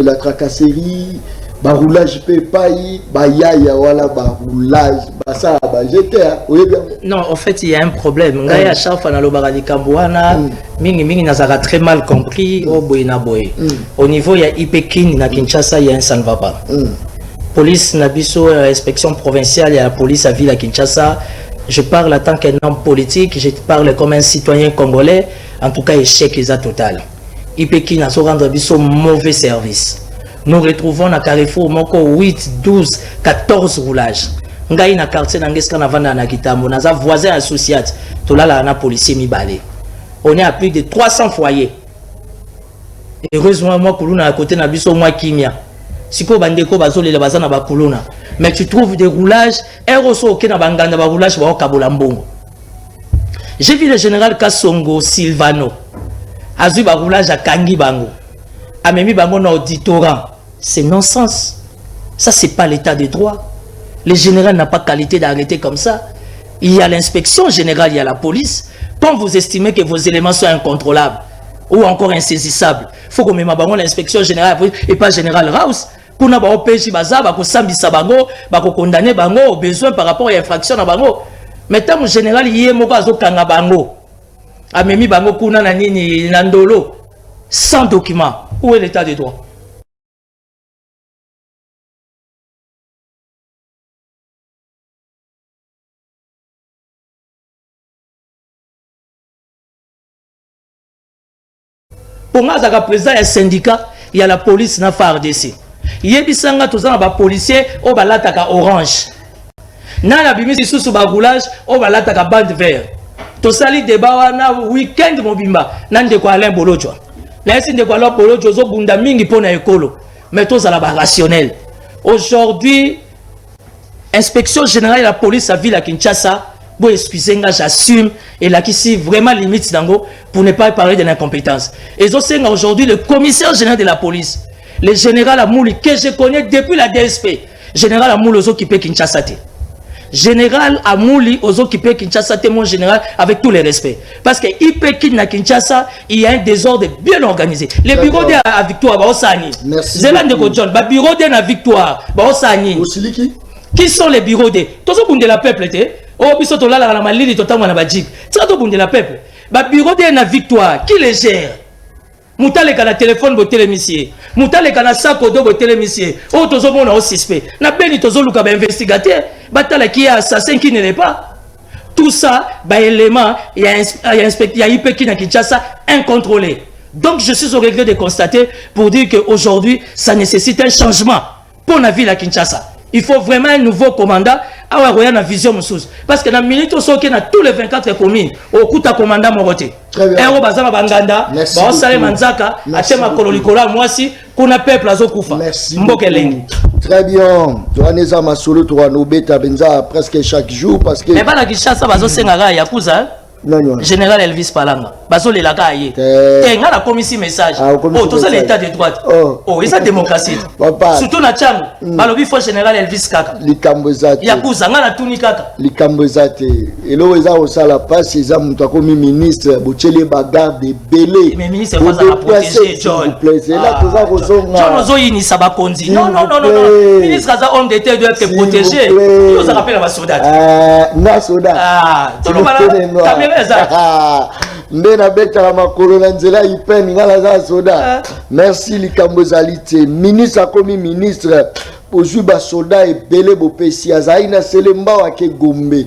la tracasserie roulage paye voilà roulage ça non en fait il y a un problème ngai à chaque fois na lobaka likamboana mingi nazaka très mal compris au boyina boy au niveau il y a Ipekin na Kinshasa il y a un ça ne va pas police na biso inspection provinciale il y a la police à ville à Kinshasa je parle en tant qu'un homme politique je parle comme un citoyen congolais en tout cas échec est total Ipekin a so rendre biso mauvais service. Nous retrouvons dans Carrefour 8, 12, 14 roulages. Ngai na quartier n'angeska na vanda na Kitambo, naza voisin associé, tolala na policier mi balé. On est à plus de 300 foyers. Heureusement moi kuluna à côté na biso moi kimia. Siko bandeko bazole le bazana ba kuluna. Mais tu trouves des roulages, eroso ok na banganda ba roulage ba okabola mbongo. J'ai vu le général Kassongo Silvano. Azu ba roulage à Kangi bango. Amemi bango na auditorat. C'est non-sens. Ça, c'est pas l'état de droit. Le général n'a pas qualité d'arrêter comme ça. Il y a l'inspection générale, il y a la police. Quand vous estimez que vos éléments sont incontrôlables ou encore insaisissables, il faut que même l'inspection générale et pas général Raus. Pour n'a pas OPJ baza, bako sambisa bango, bako condamner bango au besoin par rapport à l'infraction na bango. Maintenant, le général yé moko azo kanga bango. Amemi bango kuna na nini nandolo sans document. Où est l'état de droit? Pour moi, il y a président et syndicat, il y a la police na FARDC. Il y a des policiers qui ont orange. Na la bimisi sous ba roulage, au balataka bande vert. To sali débat na week-end mobimba, nande ko Alain Bolojo. La esi de ko Alain Bolojo zo bunda mingi pona ekolo. Mais to za la rationnel. Aujourd'hui, inspection générale de la police à ville à Kinshasa, bon excusez-moi, j'assume et là qui si vraiment limite dango pour ne pas parler de l'incompétence. Et aujourd'hui le commissaire général de la police, le général Amouli que je connais depuis la DSP, général Amouli aux occupés Kinshasa. Général Amouli aux occupés Kinshasa, mon général, avec tous les respects. Parce que Ipekin à Kinshasa, il y a un désordre bien organisé. Les bureaux de la victoire, bah, Osani. Merci. Zélande de John, bah, bureau de la victoire, bah, Osani. Qui sont les bureaux de tous ceux de la peuple oh biso to la la malili to tamo na bajik ça to de la peuple ba bureau de na victoire qui les gère mutale kana téléphone bo télémisier mutale kana sako do bo télémisier oh tozo mona au suspect na beni tozo luka ba investigateur batala qui est assassin qui ne l'est pas tout ça ba élément il y a IP qui na Kinshasa incontrôlé. Donc je suis au regret de constater pour dire qu'aujourd'hui ça nécessite un changement pour la ville à Kinshasa. Il faut vraiment un nouveau commandant à la vision moussous. Parce que dans la minute où on a tous les 24 communes, au coup de commandant Moroté. Très bien. Merci très bien. Johanesa Masolo, tu vas nous bêta benza presque chaque jour parce que. Mais pas la Kinshasa, bazo sengaga yakuza. Général Elvis Palanga, bazo le laka aye. Et nga la commission message. Oh, tout ça l'état de droite. Oh, et ça démocratie. Surtout na chang, balobi fo général Elvis kaka. Likambozate. Yakuza nga la tuni kaka. Likambozate. Et là eza osala passe eza mutu akomi ministre bochele bagarde de belé. Mais ministre va la protéger John. C'est là que ça resonga. John ozo yini sabakonzi. Non. Ministre aza homme d'état doit être protégé. Il se rappelle la soldat. Na soldat. Ah, tout le monde. Mbena beta la makolo na nzela ipeni ngala za soda. Merci likambo zalite. Ministre akomi ministre ozuba soda et belé bopesi azaina selemba wa ke gombe.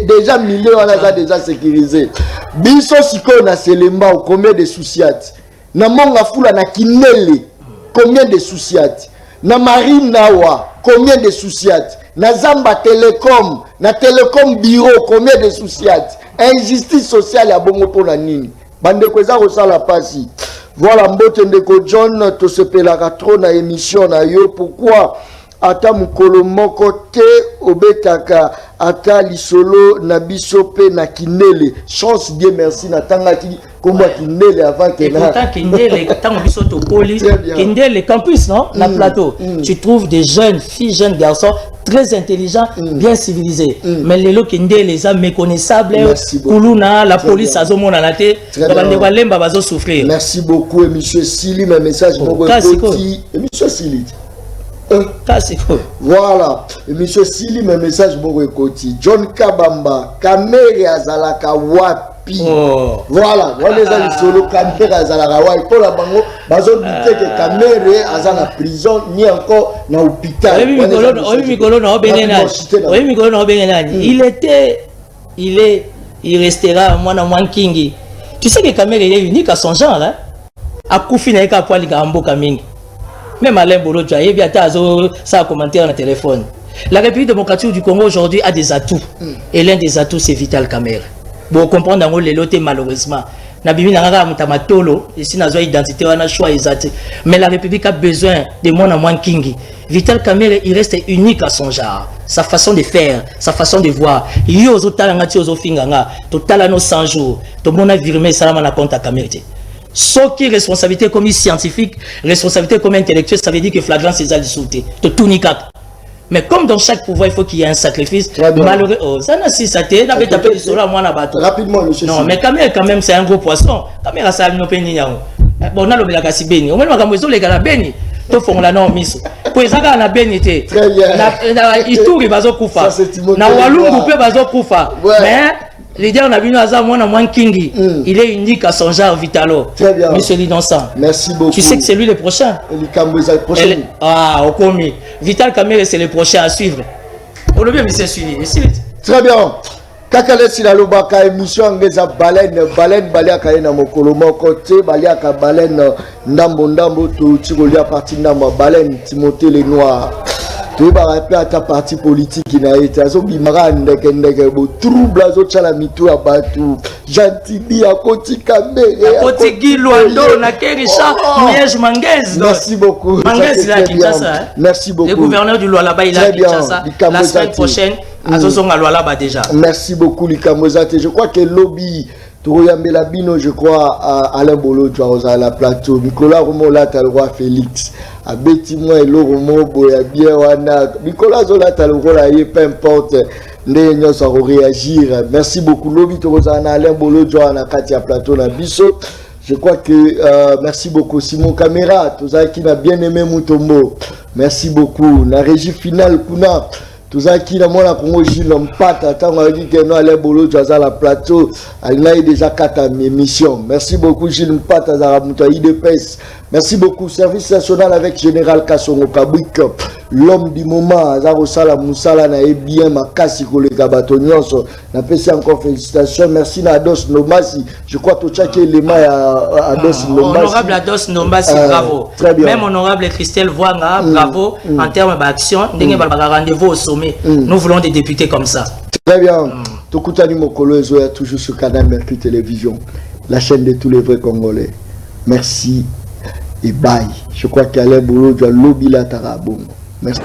Déjà milieu wana za déjà sécurisé. Biso siko na selemba combien de souciat. Na monga fula na kinele combien de souciat. Na marine nawa combien de souciat. Na Zamba Telecom, na Telecom Bureau combien de souciat. Injustice sociale ya bongo pona nini bande kweza kosala pasi. Voilà mbote ndeko John to sepelaka trop na émission na yo pourquoi ata mukolo moko te obetaka ata lisolo na biso pe na kinele chance bien merci na tangaki komba kinele avant que na pourtant kinele tango biso to poli kinele campus non na plateau tu trouves des jeunes filles jeunes garçons très intelligents bien civilisés mais les lots kinele les hommes méconnaissables kuluna la police azomona na te bande balemba bazo souffrir. Merci beaucoup et monsieur Sili mes messages moko petit et monsieur Sili voilà, et monsieur Sili, mes messages bon écouté. John Kabamba, Kamere Azalaka Wapi. Voilà, on les a solo Kamere Azalaka Wapi. Pour la bango, bazo dit que Kamere Azala prison ni encore dans l'hôpital. Il restera moins kingi. Tu sais que Kamere est unique à son genre, hein? A Koufi n'a qu'à poil Gambo Kamingi. Même Alain Bolo, tu as ça a commenté dans le téléphone. La République démocratique du Congo aujourd'hui a des atouts. Et l'un des atouts, c'est Vital Kamerhe. Bon, comprendre dans les lotés, malheureusement. Ici, nous avons identité, on a choix exact. Mais la République a besoin de moins en moins Kingi. Vital Kamerhe, il reste unique à son genre. Sa façon de faire, sa façon de voir. Il y a aux autres talents, aux autres finganga, total à nos 100 jours. Tout le monde a viré ça à compte à Kamerhe. Ce qui est responsabilité comme scientifique, responsabilité comme intellectuelle, ça veut dire que flagrance c'est dissoute. Tout nicat. Mais comme dans chaque pouvoir, il faut qu'il y ait un sacrifice. Malheureux, ça n'a si ça t'est, n'avait tapé du sol à moi là-bas. Rapidement, monsieur. Non, mais quand même, c'est un gros poisson. Caméra, ça a une opinion. Bon, on a le gars si béni. Au moins, on a les gars béni. Tout font la norme, miss. Pour les gars, on a béni. Très bien. Il tourne, il va se couper. Na walungu, il va se couper. Mais. L'idée on a vu moins Kingi. Il est unique à son genre Vitalo. Très bien. Monsieur l'Innocent. Merci beaucoup. Tu sais que c'est lui le prochain. Ah, au commis. Vital Kamerhe c'est le prochain à suivre. On le bien monsieur suivi. Très bien. Kakale sila lobaka émission ngeza baleine balia kaena mokolo moko te balia ka baleine ndambo to tikolia parti ndambo baleine Timothée le Noir. Tu vas rappeler à ta parti politique qui n'a été à son bimaran de beau trouble à la mitou à Batou Gentili à Koti Kamerhe à Koti Giloando na Kerisha Mouyej Manguez. Merci beaucoup. Manguez là Kinshasa. Merci beaucoup. Le gouverneur du Lualaba il a Kinshasa. La semaine prochaine à Zozonga Lualaba déjà. Merci beaucoup Likamozate. Je crois que lobby Tourouyambela Bino, je crois, à Alain Bolo, tu as la plateau. Nicolas Romo, là, tu as le roi Félix. À Betty, moi, et le Romo, Boya, bien, Wana. Nicolas Zola, tu as le roi, là, peu importe. Nous ça réagir. Merci beaucoup. Lobby, tu as Alain Bolo, tu as Katia Plateau, na Bisso. Je crois que, merci beaucoup. Simon Caméra, tu as qui n'a bien aimé Moutombo. Merci beaucoup. La régie finale, Kuna. Tozaki na mwana Congo Gilles Mpata tant on dit que non allait bolo jaza la plateau il a déjà 4 émissions. Merci beaucoup Gilles Mpata za muta IDPS. Merci beaucoup service national avec général Kassongo Kabwik l'homme du moment Azaro Sala Moussala na bien makasi kolega batonyonso na pesi encore félicitations. Merci na Ados Nombasi. Je crois que chaque élément à Ados Nombasi. Honorable Ados Nombasi bravo. Très bien. Même honorable Christelle Voanga bravo en termes d'action ndenge ba rendez-vous au sommet. Nous voulons des députés comme ça. Très bien. Tokutani Mokolo Ezoya toujours sur Canal Mercure Télévision, la chaîne de tous les vrais Congolais. Merci et bye. Je crois qu'Alain Boulot doit lobby la Tarabon. Merci.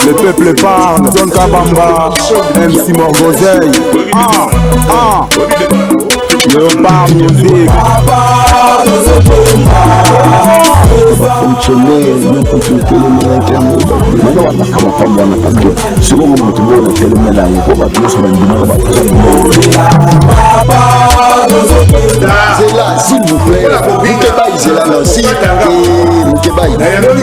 Le peuple parle, Don Kabamba, MC Morgozeil. Léopard Music. Zela, s'il vous plaît, Moukebaï, Zela Nancy, et Moukebaï,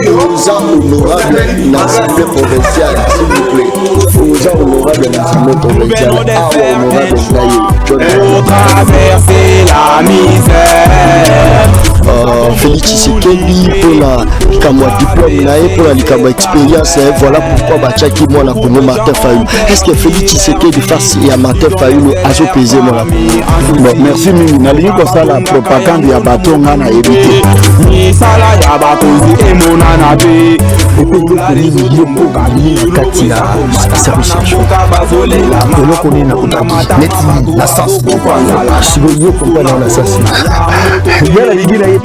aux honorables dans l'Assemblée provinciale, s'il vous plaît, aux honorables dans l'Assemblée provinciale, honorable Ndaye, traverser la misère. Félix Tshisekedi pour la Kamwa diplôme nae pour la Kamwa expérience, voilà pourquoi Bachaki moi na Congo Martin Fayulu. Est-ce que Félix Tshisekedi face à Martin Fayulu a pesé moi? Merci mingi nalingi kosala propagande ya bato nga na éviter misala ya bakozi emonana te kati ya service eloko nini nakutaki neti na sens sikoyo kompana na sasi yana lingine